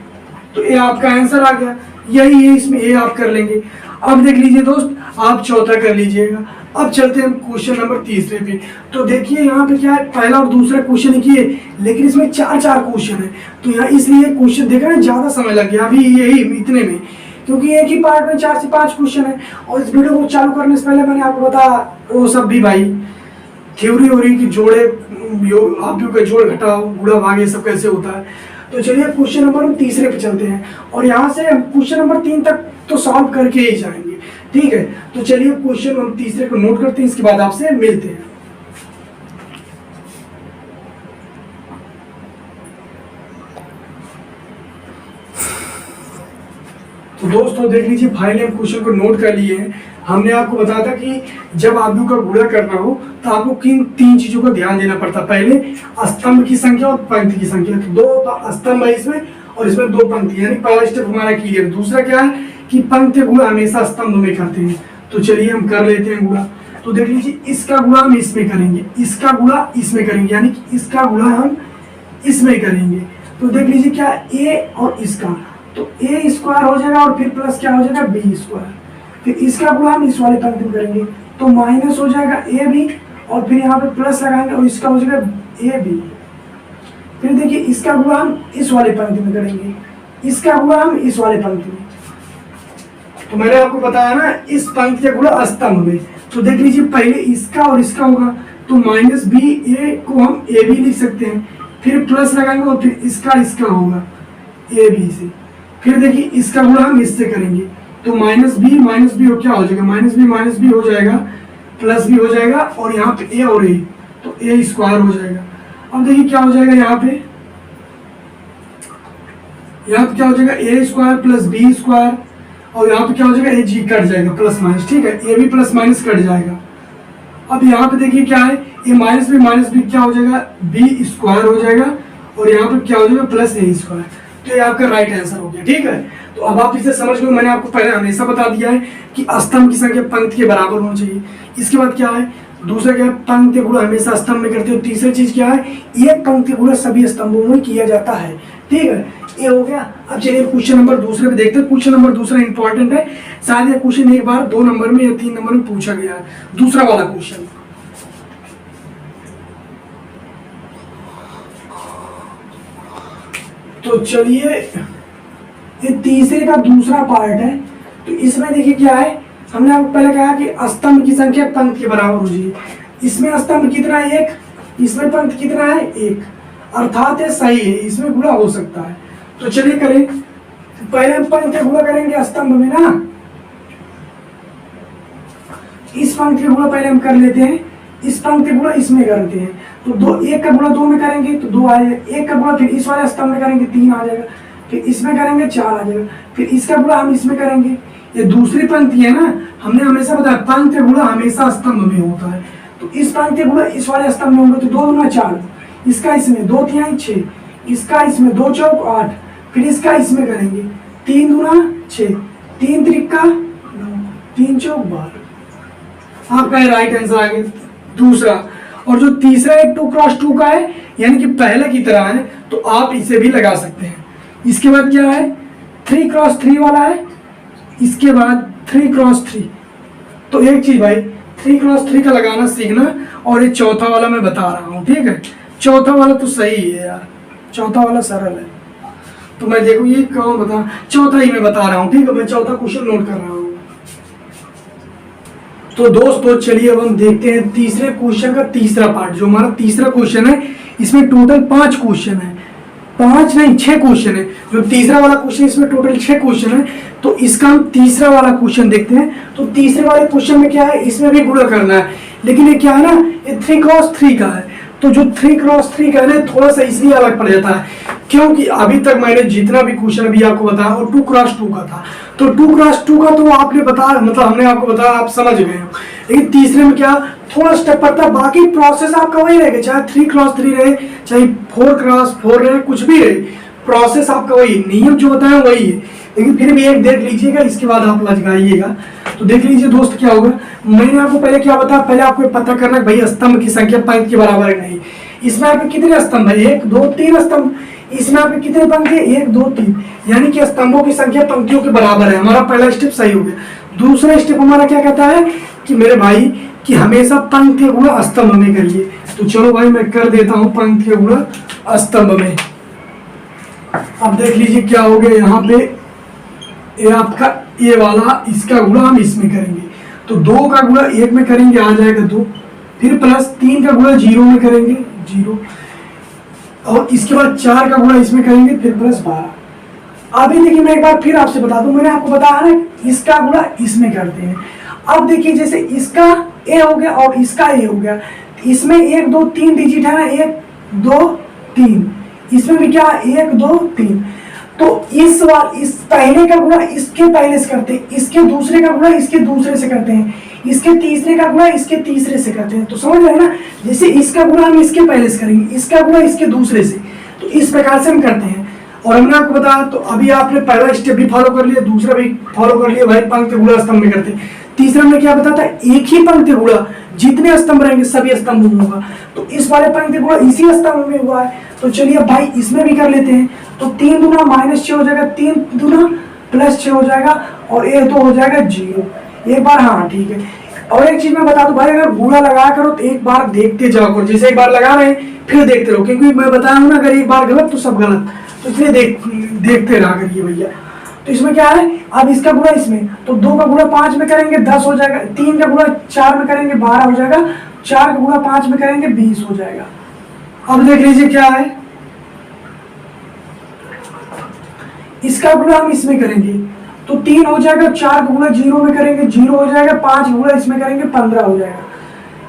तो ये आपका आंसर आ गया, यही है, इसमें ये आप कर लेंगे। अब देख लीजिए दोस्त, आप चौथा कर लीजिएगा। अब चलते हैं क्वेश्चन नंबर तीसरे पे। तो देखिए यहाँ पे क्या है, पहला और दूसरा क्वेश्चन ही किए, लेकिन इसमें 4 क्वेश्चन है, तो यहाँ इसलिए क्वेश्चन देख रहे हैं ज्यादा समय लग गया अभी यही इतने में, क्योंकि एक ही पार्ट में 4 से 5 क्वेश्चन है। और इस वीडियो को चालू करने से पहले मैंने आपको बताया वो सब भी भाई थ्योरी हो रही कि जोड़े आप का जोड़ घटाओ गुणा भाग ये सब कैसे होता है। तो चलिए क्वेश्चन नंबर हम तीसरे पे चलते हैं, और यहाँ से हम क्वेश्चन नंबर 3 तक तो सॉल्व करके ही जाएंगे, ठीक है। तो चलिए क्वेश्चन हम तीसरे को नोट करते हैं, इसके बाद आपसे मिलते हैं। तो दोस्तों देख लीजिए, फाइनली हम क्वेश्चन को नोट कर लिए हैं। हमने आपको बताया था कि जब आलू का गुणा करना हो तो आपको किन 3 चीजों का ध्यान देना पड़ता है। पहले स्तंभ की संख्या और पंक्ति की संख्या, तो 2 स्तंभ है इसमें और इसमें 2 पंक्ति, यानी पहला स्टेप हमारा क्लियर। दूसरा क्या है कि पंक्ति गुणा हमेशा स्तंभ में करते हैं, तो चलिए हम कर लेते हैं गुणा। तो देख लीजिए, इसका गुणा हम इसमें करेंगे, इसका गुणा इसमें करेंगे, यानी कि इसका गुणा हम इसमें करेंगे। तो देख लीजिए क्या a और इसका, तो a स्क्वायर हो जाएगा और फिर प्लस क्या हो जाएगा b स्क्वायर, फिर इसका गुणा हम इस वाले पंक्ति में करेंगे तो माइनस हो जाएगा a b और फिर यहाँ पे प्लस लगाएंगे और इसका हो जाएगा a b। फिर देखिए इसका गुणा हम इस वाले पंक्ति में करेंगे, इसका गुणा हम इस वाले पंक्ति में। तो मैंने आपको बताया ना इस पंक्ति का गुणा स्तंभ में, तो देख लीजिए पहले इसका और इसका होगा, तो माइनस बी ए को हम ए बी लिख सकते हैं, फिर प्लस लगाएंगे और फिर इसका इसका होगा ए बी से। फिर देखिए इसका गुणा हम इससे करेंगे, तो माइनस बी हो क्या हो जाएगा, माइनस बी हो जाएगा, प्लस बी हो जाएगा और यहाँ पे ए और ए, तो ए स्क्वायर हो जाएगा। अब देखिए क्या हो जाएगा, यहाँ पे क्या हो जाएगा ए स्क्वायर प्लस बी स्क्वायर, और यहाँ पे क्या हो जाएगा ए जी कट जाएगा प्लस माइनस, ठीक है, ए भी प्लस माइनस कट जाएगा। अब यहाँ पे देखिए क्या है, ए माइनस बी क्या हो जाएगा बी स्क्वायर हो जाएगा और यहाँ पे क्या हो जाएगा प्लस ए स्क्वायर। तो ये आपका राइट आंसर हो गया, ठीक है। तो अब आप इसे समझ गए, मैंने आपको पहले हमेशा बता दिया है कि स्तंभ की संख्या पंक्ति के बराबर होनी चाहिए। इसके बाद क्या है, दूसरा क्या है, पंक्ति गुणा हमेशा स्तंभ में करते हो। तीसरी चीज क्या है, एक पंक्ति गुणा सभी स्तंभों में किया जाता है, ठीक है, ये हो गया। अब चलिए क्वेश्चन नंबर दूसरे पे देखते हैं। क्वेश्चन नंबर दूसरा इंपॉर्टेंट है, शायद ये क्वेश्चन एक बार 2 नंबर में या 3 नंबर में पूछा गया है, दूसरा वाला क्वेश्चन। तो चलिए ये तीसरे का दूसरा पार्ट है, तो इसमें देखिए क्या है, हमने आपको पहले कहा कि स्तंभ की संख्या पंक्ति के बराबर हो जाएगी। इसमें स्तंभ कितना है 1, इसमें पंक्ति कितना है 1, अर्थात ये सही है, इसमें गुणा हो सकता है। तो चलिए करें, पहले हम पंक्ति गुणा करेंगे स्तंभ में ना, इस पंक्ति गुणा पहले हम कर लेते हैं, इस पंक्ति गुणा इसमें करते हैं, तो 2 1 का गुणा 2 में करेंगे तो 2 आएगा, 1 का गुणा फिर इस वाले स्तंभ में करेंगे 3 आ जाएगा, फिर इसमें करेंगे 4 आ जाएगा, फिर इसका गुणा हम इसमें करेंगे। ये दूसरी पंक्ति है ना, हमने हमेशा बताया पंक्ति गुणा हमेशा स्तंभ में होता है, तो इस पंक्ति गुणा इस वाले स्तंभ में होगा, तो 2 गुना 4, इसका इसमें 2 तिहाई 6, इसका इसमें 2 चौक 8, फिर इसका इसमें करेंगे 3 गुना 6, 3 त्रिका 9, 3 चौक 12। आपका राइट आंसर आ गया दूसरा। और जो तीसरा एक 2 क्रॉस 2 का है, यानी कि पहले की तरह है, तो आप इसे भी लगा सकते हैं। इसके बाद क्या है, 3 क्रॉस 3 वाला है, इसके बाद 3 क्रॉस 3। तो एक चीज भाई, 3 क्रॉस 3 का लगाना सीखना, और ये चौथा वाला मैं बता रहा हूँ, ठीक है, चौथा वाला तो सही है यार, चौथा वाला सरल है। तो मैं देखो ये कौन बता, चौथा ही मैं बता रहा हूँ, ठीक है, मैं चौथा क्वेश्चन नोट कर रहा हूँ। तो दोस्तों चलिए अब हम देखते हैं तीसरे क्वेश्चन का तीसरा पार्ट। जो हमारा तीसरा क्वेश्चन है, इसमें टोटल 5 क्वेश्चन है, 5 नहीं 6 क्वेश्चन है। जो तीसरा वाला क्वेश्चन, इसमें टोटल 6 क्वेश्चन है, तो इसका हम तीसरा वाला क्वेश्चन देखते हैं। तो तीसरे वाले क्वेश्चन में क्या है, इसमें भी गुणा करना है, लेकिन ये क्या है ना, ये 3 क्रॉस 3 का है। तो जो 3 क्रॉस 3 का है ना, थोड़ा सा इसलिए अलग पड़ जाता है, क्योंकि अभी तक मैंने जितना भी क्वेश्चन अभी आपको बताया वो 2 क्रॉस 2 का था। तो 2x2 का तो आपने बताया, मतलब हमने आपको बताया, आप समझ गए हो। लेकिन तीसरे में क्या थोड़ा स्टेप पड़ता है, बाकी प्रोसेस आपका वही रहेगा, चाहे 3x3 रहे, चाहे 4x4 रहे, कुछ भी रहे, प्रोसेस आपका वही, नियम जो होता है वही है। लेकिन फिर भी एक देख लीजिएगा, इसके बाद आप लगाइएगा। तो देख लीजिए दोस्त क्या होगा। मैंने आपको पहले क्या बताया, पहले आपको पता करना है भाई स्तंभ की संख्या पंक्ति के बराबर है नहीं। इसमें आपके कितने स्तंभ है, 1 2 3 स्तंभ। इसमें आपके कितने पंक्ति है, 1 2 3, यानी कि स्तंभों की संख्या पंक्तियों के बराबर है। हमारा पहला स्टेप सही हो गया। दूसरा स्टेप हमारा क्या कहता है कि मेरे भाई कि हमेशा पंक्ति का गुणा स्तंभ में करिए। तो चलो भाई मैं कर देता हूं पंक्ति का गुणा स्तंभ में। अब देख लीजिए क्या हो गया, यहाँ पे ये आपका ये वाला, इसका गुणा हम इसमें करेंगे। तो 2 का गुणा 1 में करेंगे, आ जाएगा 2, फिर प्लस 3 का गुणा 0 में करेंगे 0, और इसके बाद 4 का गुणा इसमें करेंगे, फिर प्लस 12। अभी देखिए मैं एक बार फिर आपसे बता दूं, मैंने आपको बताया ना इसका गुणा इसमें करते हैं। अब देखिए जैसे इसका ए हो गया और इसका ए हो गया, इसमें 1 2 3 डिजिट है ना, 1 2 3, इसमें भी क्या 1 2 3। तो इस पहले का गुणा इसके पहले से करते हैं, इसके दूसरे का गुणा इसके दूसरे से करते हैं, इसके तीसरे का गुणा इसके तीसरे से करते हैं। तो समझ रहे हैं ना, जैसे इसका गुणा हम इसके पहले से करेंगे, इसका गुणा इसके दूसरे से, तो इस प्रकार से हम करते हैं। और हमने आपको बताया, तो अभी आपने पहला स्टेप भी फॉलो कर लिया, दूसरा भी फॉलो कर लिया भाई, पंक्ति गुणा स्तंभ में करते हैं। तीसरा में क्या बताता है, एक ही पंक्ति गुणा जितने स्तंभ रहेंगे सभी स्तंभ में होगा। तो इस वाले पंक्ति गुणा इसी स्तंभ में हुआ है। तो चलिए अब भाई इसमें भी कर लेते हैं। तो 3 दूना -6 हो जाएगा, 3 दूना +6 हो जाएगा, और ये तो हो जाएगा 0। एक बार हाँ ठीक है। और एक चीज मैं बता दूं भाई, अगर गुणा लगा करो तो एक बार देखते जाओ करो, जैसे एक बार लगा रहे हैं फिर देखते रहो, क्योंकि मैं बताया हूं ना अगर एक बार गलत तो सब गलत, तो इसलिए देखते रहा करिए भैया। तो इसमें क्या है, अब इसका गुणा इसमें, तो 2 का गुणा 5 में करेंगे 10 हो जाएगा, 3 का गुणा 4 में करेंगे 12 हो जाएगा, 4 का गुणा 5 में करेंगे 20 हो जाएगा। अब देख लीजिए क्या है, इसका गुणा हम इसमें करेंगे तो 3 हो जाएगा, 4 का गुणा 0 में करेंगे 0 हो जाएगा, 5 का गुणा इसमें करेंगे 15 हो जाएगा।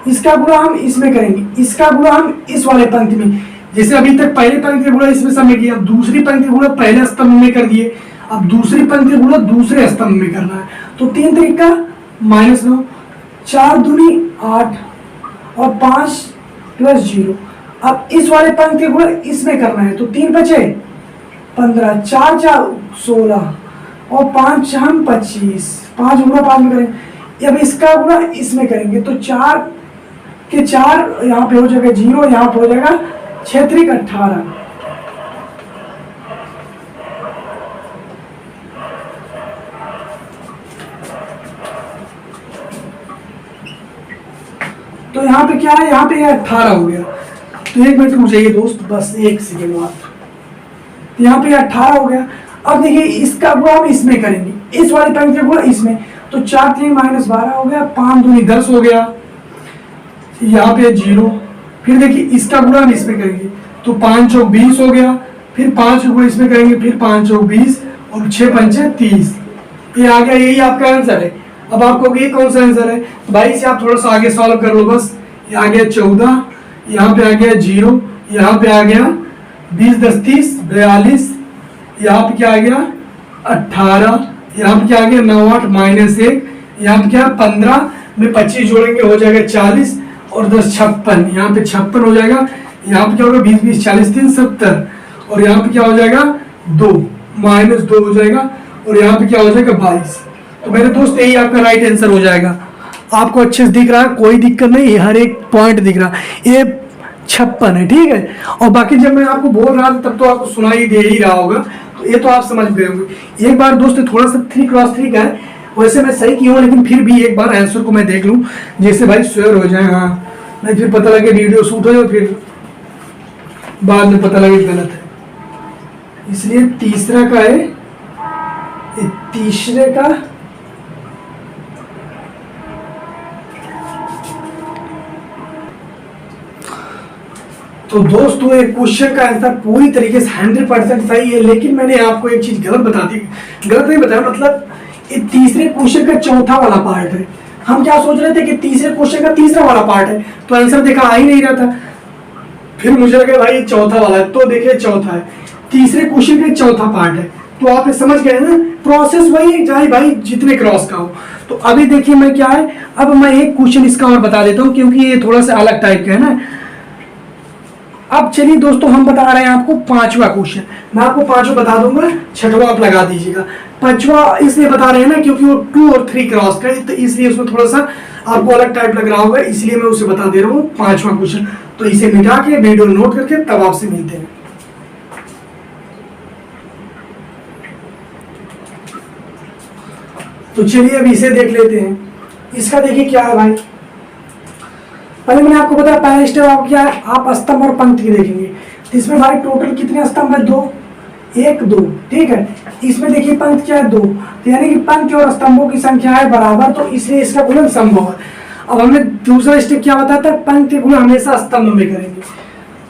इसका गुणा हम इसमें करेंगे, इसका गुणा हम इस वाले पंक्ति में, जैसे अभी तक पहली पंक्ति गुणा इसमें सब में किया, दूसरी पंक्ति गुणा पहले स्तंभ में कर दिए, अब दूसरी पंक्ति गुणा दूसरे स्तंभ में करना है। तो 3 तरीका -9, 4 दूनी 8 और 5 + 0। अब इस वाले पंक्ति गुणा इसमें करना है, तो 3 बचे 15, 4 4 16 और 5 हम 25, 5 गुणा 5 में करेंगे। अब इसका गुणा इसमें करेंगे, तो 4 के 4 यहाँ पे हो जाएगा 0, यहाँ पे हो जाएगा 6 3 18। तो यहाँ पे क्या है, यहाँ पे 18 हो गया। तो 1 मिनट रुक जाइए दोस्त, बस 1 सेकेंड बाद। यहाँ पे 18 हो गया। अब देखिए इसका गुणा हम इसमें करेंगे, इस वाली पंक्ति का गुणा इसमें, तो 4 3 -12 हो गया, 5 दूनी 10 हो गया, यहाँ पे 0। फिर देखिए इसका गुणा हम इसमें करेंगे, तो 5 चौक 20 हो गया, फिर 5 गुणा इसमें करेंगे, फिर 5 चौक 20 और 6 पंचे 30। ये आ गया, यही आपका आंसर है। अब आपको ये कौन सा आंसर है, भाई से आप थोड़ा सा आगे सॉल्व कर लो बस। ये आ गया 14, यहाँ पे आ गया 0, यहाँ पे आ गया 20 10 30 42, यहाँ पे क्या आ गया 18, यहाँ पे क्या आ गया 9 8 -1, यहाँ पे क्या 15 में 25 जोड़ेंगे हो जाएगा 40 और 10 56, यहाँ पे 56 हो जाएगा। यहाँ पे क्या होगा 20 20 40 3 70, और यहाँ पे क्या हो जाएगा 2 -2 हो जाएगा, और यहाँ पे क्या हो जाएगा 22। तो मेरे दोस्त यही आपका राइट आंसर हो जाएगा। आपको अच्छे से दिख रहा है, कोई दिक्कत नहीं, हर एक पॉइंट दिख रहा है। ये 56 है, ठीक है। और बाकी जब मैं आपको बोल रहा था तब तो आपको सुनाई दे ही रहा होगा, तो ये तो आप समझ गए होंगे। एक बार दोस्त थोड़ा सा 3x3 का है, वैसे मैं सही किया हूँ, लेकिन फिर भी एक बार आंसर को मैं देख लूँ, जैसे भाई श्योर हो जाए। हाँ, नहीं फिर पता लगे वीडियो शूट हो जाए, फिर बाद में पता लगे गलत है। इसलिए तीसरा का है, तीसरे का तो दोस्तों एक क्वेश्चन का आंसर पूरी तरीके से 100% सही है, लेकिन मैंने आपको एक चीज गलत बता दी। गलत नहीं बताया, मतलब ये तीसरे क्वेश्चन का चौथा वाला पार्ट है। हम क्या सोच रहे थे कि तीसरे क्वेश्चन का तीसरा वाला पार्ट है, तो आंसर देखा आ ही नहीं रहा था। फिर मुझे लगा भाई चौथा वाला है, तो देखिए चौथा है, तीसरे क्वेश्चन का चौथा पार्ट है। तो आप समझ गए ना, प्रोसेस वही है चाहे भाई जितने क्रॉस का हो। तो अभी देखिए मैं क्या है, अब मैं एक क्वेश्चन इसका और बता देता हूं क्योंकि ये थोड़ा सा अलग टाइप का है ना। अब चलिए दोस्तों हम बता रहे हैं आपको पांचवा क्वेश्चन, मैं आपको पांचवा बता दूंगा, छठवा आप लगा दीजिएगा। पांचवा इसलिए बता रहे हैं ना क्योंकि वो 2 और 3 क्रॉस का है, तो इसलिए उसमें थोड़ा सा आपको अलग टाइप लग रहा होगा, इसलिए मैं उसे बता दे रहा हूँ पांचवा क्वेश्चन। तो इसे मिटा के वीडियो नोट करके तब आपसे मिलते हैं। तो चलिए अब इसे देख लेते हैं। इसका देखिए क्या है भाई, पहले मैंने आपको बताया पहला स्टेप आपको क्या है, आप स्तंभ और पंक्ति के देखेंगे। तो इसमें भाई टोटल कितने स्तंभ है, 2, 1 2, ठीक है। इसमें देखिए पंक्ति क्या है, 2, तो यानी कि पंक्ति और स्तंभों की संख्या है बराबर, तो इसलिए इसका गुणन संभव है। अब हमने दूसरा स्टेप क्या बताया था, पंक्ति गुणा हमेशा स्तंभ में करेंगे।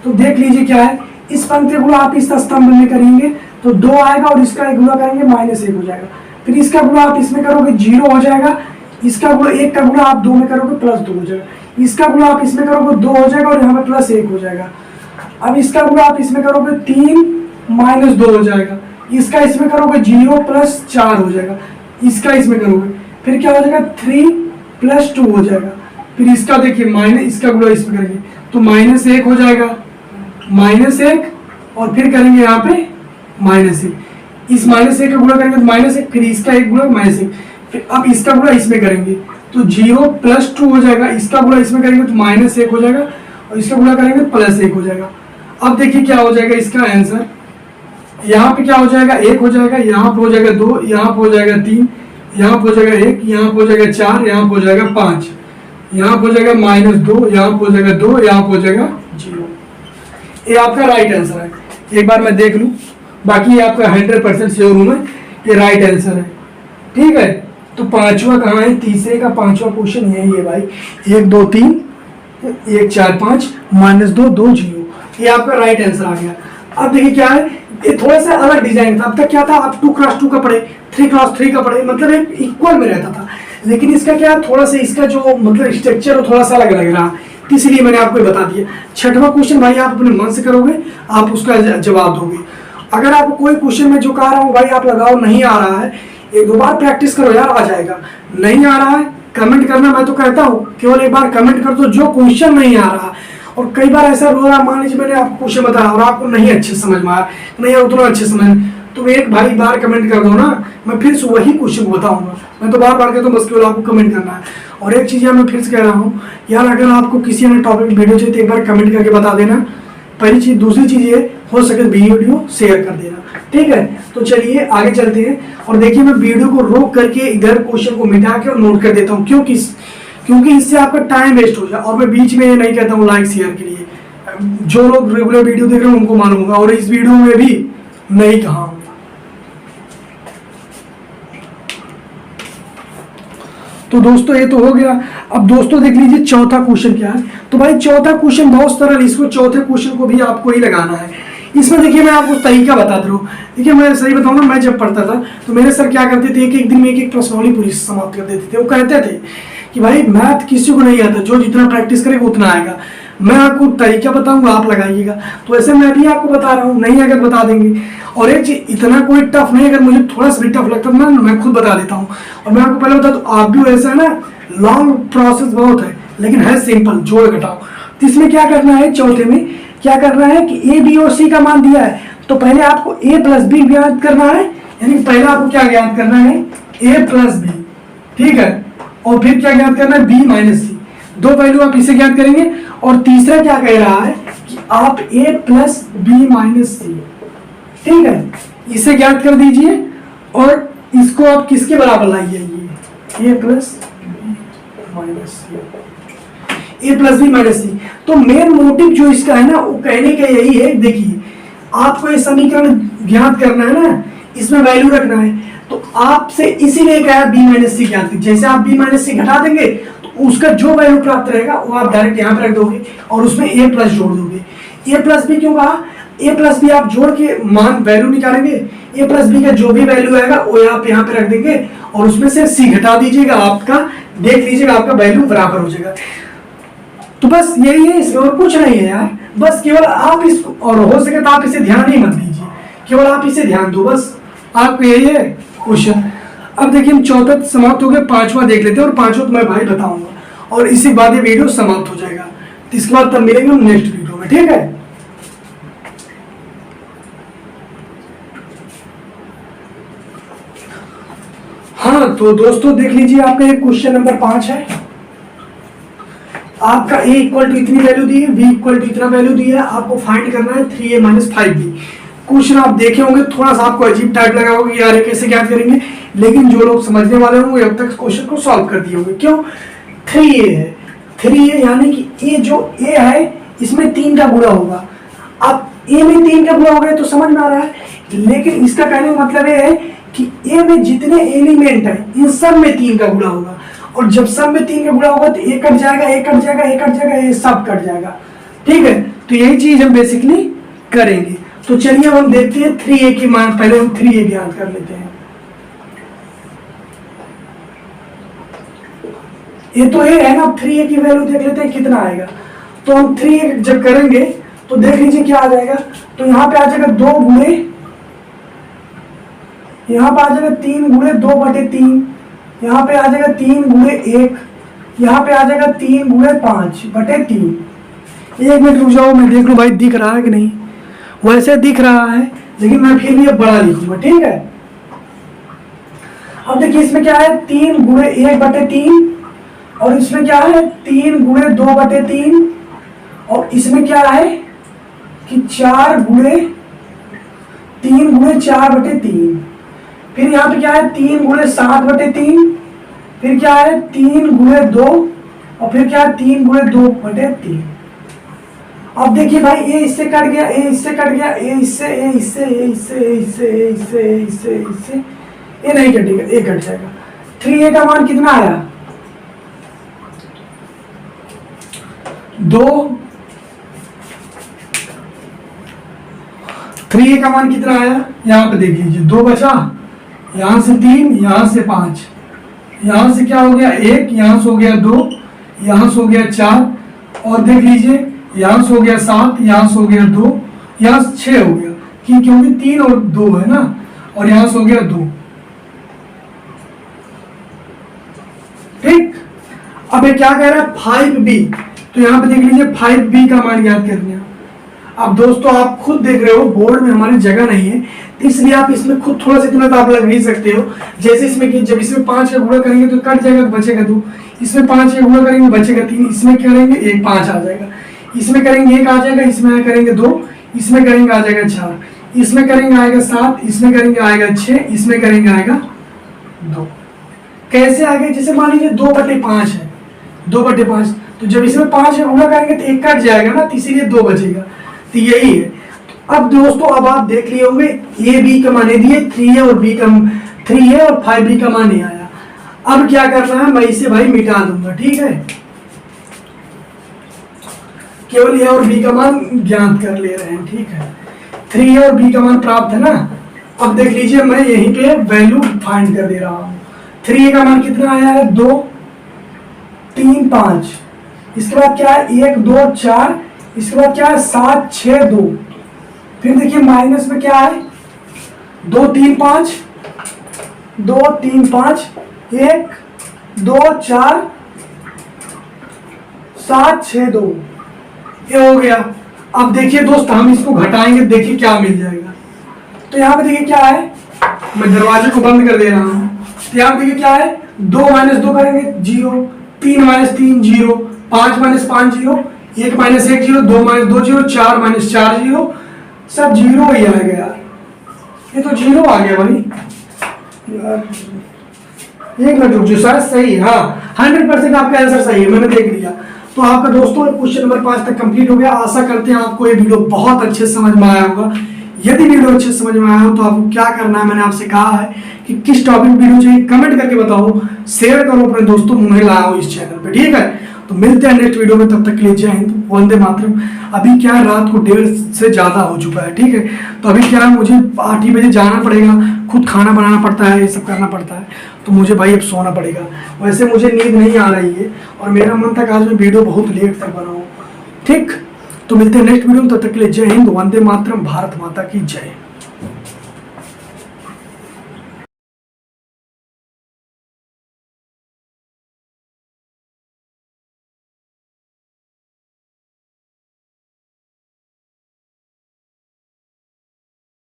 तो देख लीजिए क्या है, इस पंक्ति गुणा आप इस स्तंभ में करेंगे तो 2 आएगा और इसका गुणा करेंगे -1 हो जाएगा। फिर इसका गुणा आप इसमें करोगे 0 हो जाएगा, इसका गुणा 1 का गुणा आप 2 में करोगे +2 हो जाएगा, इसका गुणा आप इसमें करोगे 2 हो जाएगा और यहाँ पे +1 हो जाएगा। अब इसका गुणा आप इसमें करोगे 3 -2 हो जाएगा, इसका इसमें करोगे 0 +4 हो जाएगा, इसका इसमें करोगे फिर क्या हो जाएगा 3 +2 हो जाएगा। फिर इसका देखिए इसका गुणा इसमें करेंगे तो -1 हो जाएगा, -1 और फिर करेंगे यहाँ पे -1, इस -1 का गुणा करेंगे तो -1, फिर इसका एक गुणा -1, फिर अब इसका गुणा इसमें करेंगे तो 0 +2 हो जाएगा, इसका गुणा इसमें करेंगे तो -1 हो जाएगा और इसका गुणा करेंगे तो +1 हो जाएगा। अब देखिए क्या हो जाएगा इसका आंसर, यहाँ पे क्या हो जाएगा 1 हो जाएगा, यहाँ पे हो जाएगा 2, यहाँ पे हो जाएगा 3, यहाँ पे हो जाएगा 1, यहाँ पे हो जाएगा 4, यहाँ पे हो जाएगा 5, यहाँ पे हो जाएगा -2, यहाँ पे हो जाएगा 2, यहाँ पे हो जाएगा 0। ये आपका राइट आंसर है। एक बार मैं देख लूँ, बाकी ये आपका 100% श्योर हूँ मैं, ये राइट आंसर है, ठीक है। तो पांचवा कहाँ है, तीसरे का पांचवा क्वेश्चन यही है भाई, 1 2 3 1 4 5 -2 2 0, ये आपका राइट आंसर आ गया। अब देखिए क्या है, ये थोड़ा सा अलग डिजाइन था। अब तक क्या था, आप 2x2 का पढ़े, 3x3 का पढ़े, मतलब एक इक्वल में रहता था, लेकिन इसका क्या थोड़ा सा इसका जो मतलब स्ट्रक्चर वो थोड़ा सा अलग लग रहा है, इसलिए मैंने आपको बता दिया। छठवां क्वेश्चन भाई आप अपने मन से करोगे, आप उसका जवाब दोगे। अगर आपको कोई क्वेश्चन में जो कह रहा हूँ भाई आप लगाओ, नहीं आ रहा है, 1 2 बार प्रैक्टिस करो यार, आ जाएगा। नहीं आ रहा है कमेंट करना, मैं तो कहता हूँ केवल एक बार कमेंट कर दो जो क्वेश्चन नहीं आ रहा। और कई बार ऐसा हो रहा, मान लीजिए मैंने आपको क्वेश्चन बताया और आपको नहीं अच्छे समझ में आया, नहीं उतना अच्छे समझ, तो एक भाई बार कमेंट कर दो ना, मैं फिर से वही क्वेश्चन को बताऊंगा। मैं तो बार बार कहता हूँ, बस केवल आपको कमेंट करना है। और एक चीज़ मैं फिर से कह रहा हूँ यार, अगर आपको किसी अन्य टॉपिक वीडियो चाहिए तो एक बार कमेंट करके बता देना, पहली चीज़। दूसरी चीज़ ये हो सके तो वीडियो शेयर कर देना, ठीक है। तो चलिए आगे चलते हैं और देखिए मैं वीडियो को रोक करके इधर क्वेश्चन को मिटा के और नोट कर देता हूँ, क्योंकि इससे आपका टाइम वेस्ट हो जाए। और मैं बीच में ये नहीं कहता हूँ लाइक शेयर के लिए, जो लोग रेगुलर वीडियो देख रहे हैं उनको मालूम होगा, और इस वीडियो में भी नहीं कहा। तो दोस्तों ये तो हो गया। अब दोस्तों देख लीजिए चौथा क्वेश्चन क्या है। तो भाई चौथा क्वेश्चन बहुत सरल, इसको चौथे क्वेश्चन को भी आपको ही लगाना है। इसमें देखिए मैं आपको तरीका बता रहा हूँ। देखिए मैं सही बताऊँ ना, मैं जब पढ़ता था तो मेरे सर क्या करते थे, एक दिन में एक प्रश्नावली पूरी समाप्त कर देते थे। वो कहते थे कि भाई मैथ किसी को नहीं आता, जो जितना प्रैक्टिस करेगा उतना आएगा। मैं आपको तरीका बताऊंगा, आप लगाइएगा। तो ऐसे मैं भी आपको बता रहा हूँ, नहीं अगर बता देंगे। और एक चीज, इतना कोई टफ नहीं, अगर मुझे थोड़ा सा भी टफ लगता है मैं खुद बता देता हूँ। और मैं आपको पहले बता दूँ, आप भी वैसा है ना, लॉन्ग प्रोसेस बहुत है लेकिन है सिंपल, जोड़ घटाओ। तो इसमें क्या करना है, चौथे में क्या करना है कि ए बी और सी का मान दिया है, तो पहले आपको ए प्लस बी ज्ञात करना है। यानी पहले आपको क्या ज्ञात करना है, ए प्लस बी, ठीक है। और फिर क्या ज्ञात करना है, बी माइनस सी। दो पहलू आप इसे ज्ञात करेंगे। और तीसरा क्या कह रहा है कि आप ए प्लस बी माइनस सी, ठीक है, इसे ज्ञात कर दीजिए। और इसको आप किसके बराबर लाइए, ये ए प्लस बी माइनस सी, ए प्लस बी माइनस सी। तो मेन मोटिव जो इसका है ना, वो कहने का यही है, देखिए आपको ये समीकरण ज्ञात करना है ना, इसमें वैल्यू रखना है। तो आपसे इसीलिए कहा बी माइनस सी ज्ञात कीजिए। जैसे आप बी माइनस सी घटा देंगे तो उसका जो वैल्यू प्राप्त रहेगा वो आप डायरेक्ट यहाँ पे रख दोगे और उसमें ए प्लस जोड़ दोगे। ए प्लस बी क्यों कहा, ए प्लस बी आप जोड़ के मान वैल्यू निकालेंगे, ए प्लस बी का जो भी वैल्यू आएगा वो आप यहाँ पे रख देंगे और उसमें से सी घटा दीजिएगा, आपका देख लीजिएगा आपका वैल्यू बराबर हो जाएगा। तो बस यही है, इसमें और कुछ नहीं है यार। बस केवल आप इसको, और हो सके तो आप इसे ध्यान ही मत दीजिए, केवल आप इसे ध्यान दो बस। आपको यही है क्वेश्चन। अब देखिए हम चौथा समाप्त हो गया, पांचवा देख लेते हैं और पांचवा तो मैं भाई बताऊंगा और इसी बाद ये वीडियो समाप्त हो जाएगा। तो इसके बाद तब मिलेंगे हम नेक्स्ट वीडियो में, ठीक है। हाँ तो दोस्तों देख लीजिए, आपका ये क्वेश्चन नंबर 5 है। आपका a इक्वल टू इतनी वैल्यू दी है, b इक्वल टू इतना वैल्यू दी है, आपको फाइंड करना है 3a माइनस 5b। क्वेश्चन आप देखे होंगे, थोड़ा सा आपको अजीब टाइप लगा होगा कि यार ये कैसे ज्ञात करेंगे, लेकिन जो लोग समझने वाले होंगे अब तक क्वेश्चन को सॉल्व कर दिए होंगे। क्यों? 3a है, 3a यानी कि ये जो a है इसमें 3 का गुणा होगा। अब a में 3 का गुणा हो गया तो समझ में आ रहा है, लेकिन इसका कहने का मतलब ये है कि a में जितने एलिमेंट है इन सब में 3 का गुणा होगा, और जब सब में 3 का गुणा होगा तो एक कट जाएगा, एक कट जाएगा, एक कट जाएगा, ये सब कट जाएगा, ठीक है। तो यही चीज हम बेसिकली करेंगे। तो चलिए हम देखते हैं 3a की मान, पहले हम 3a ज्ञात कर लेते हैं। ये तो a है ना, 3a की वैल्यू देख लेते हैं कितना आएगा। तो हम 3a जब करेंगे तो देख लीजिए क्या आ जाएगा। तो यहाँ पे आ जाएगा 2 गुणे, यहाँ पे आ जाएगा 3 गुणे 2/3, यहाँ पे आ जाएगा 3 गुणे 1, यहाँ पे आ जाएगा 3 गुणे 5/3। 1 मिनट रुक जाओ, मैं देख लूँ भाई दिख रहा है कि नहीं। वैसे दिख रहा है लेकिन मैं फिर भी अब बड़ा लिखूंगा, ठीक है। अब देखिए इसमें क्या है 3 गुणे 1/3, और इसमें क्या है 3 गुणे 2/3, और इसमें क्या है कि 4 गुणे 3 गुणे 4/3। फिर यहाँ पे क्या है 3 गुणे 7/3, फिर क्या है 3 गुणे 2, और फिर क्या है 3 गुणे 2/3। अब देखिए भाई ये इससे कट गया, ये इससे कट गया, ये इससे, ये इससे, ये इससे, ये इससे, ये इससे, ये इससे, ये इससे, ये नहीं कटेगा, ये कट जाएगा। 3a का मान कितना आया 2, 3a का मान कितना आया, यहाँ पे देख लीजिए 2 बचा, यहाँ से 3, यहाँ से 5, यहाँ से क्या हो गया 1, यहाँ से हो गया 2, यहाँ से हो गया 4, और देख लीजिए यहाँ से हो गया 7, यहाँ से हो गया 2, यहाँ से 6 हो गया, क्योंकि 3 और 2 है ना, और यहाँ से हो गया 2, ठीक। अब ये क्या कह रहा है 5b, तो यहाँ पे देख लीजिए 5b का मान याद करना है। अब दोस्तों आप खुद देख रहे हो बोर्ड में हमारी जगह नहीं है, इसलिए आप इसमें खुद थोड़ा सा इतना तो आप लग नहीं सकते हो। जैसे इसमें कि जब इसमें 5 का गुणा करेंगे तो कट जाएगा तो बचेगा 2, इसमें 5 का गुणा करेंगे बचेगा 3, इसमें करेंगे 1 5 आ जाएगा, इसमें करेंगे 1 आ जाएगा, इसमें करेंगे 2, इसमें करेंगे आ जाएगा 4, इसमें करेंगे आएगा 7, इसमें करेंगे आएगा 6, इसमें करेंगे आएगा 2। कैसे आ गए? जैसे मान लीजिए 2/5 है, 2/5, तो जब इसमें 5 का गुणा करेंगे तो 1 कट जाएगा ना, तो इसीलिए 2 बचेगा। तो यही है। अब दोस्तों अब आप देख लिए होंगे ए बी का मान दिए 3a और b का 3a और 5b का मान नहीं आया। अब क्या करना है, मैं इसे भाई मिटा दूंगा, ठीक है। केवल a और b का मान ज्ञात कर ले रहे हैं, ठीक है। 3a और b का मान प्राप्त है ना। अब देख लीजिए मैं यहीं पे वैल्यू फाइंड कर दे रहा हूँ। 3a का मान कितना आया है 2 3 5, इसके बाद क्या है 1 2 4, इसके बाद क्या है 7 6 2, फिर देखिए माइनस में क्या है 2 3 5 2 3 5 1 2 4 7 6 2, ये हो गया। अब देखिए दोस्त हम इसको घटाएंगे, देखिए क्या मिल जाएगा। तो यहाँ पे देखिए क्या है, मैं दरवाजे को बंद कर दे रहा हूँ। तो यहाँ पे देखिए क्या है 2 - 2 करेंगे 0, 3 - 3 0, 5 - 5 0, 1 - 1 0, 2 - 2 0, 4 - 4 0, सब 0 ही आएगा यार। ये तो 0 आ गया भाई यार। 1 मिनट रुक जाओ, शायद सही है। हाँ 100% आपका आंसर सही है, मैंने देख लिया। तो आपका दोस्तों क्वेश्चन नंबर 5 तक कंप्लीट हो गया। आशा करते हैं आपको ये वीडियो बहुत अच्छे से समझ में आया होगा। यदि वीडियो अच्छे समझ में आया हो तो आपको क्या करना है, मैंने आपसे कहा है कि किस टॉपिक वीडियो चाहिए कमेंट करके बताओ, शेयर करो अपने दोस्तों मुझे लाओ इस चैनल पे, ठीक है। तो मिलते हैं नेक्स्ट वीडियो में, तब तक के लिए जय हिंद, वंदे मातरम। अभी क्या है रात को 1:30 से ज़्यादा हो चुका है, ठीक है। तो अभी क्या है मुझे 8 ही बजे जाना पड़ेगा, खुद खाना बनाना पड़ता है, ये सब करना पड़ता है, तो मुझे भाई अब सोना पड़ेगा। वैसे मुझे नींद नहीं आ रही है और मेरा मन था कि आज मैं वीडियो बहुत लेट तक बनाऊँ, ठीक। तो मिलते हैं नेक्स्ट वीडियो में, तब तक के लिए जय हिंद, वंदे मातरम, भारत माता की जय।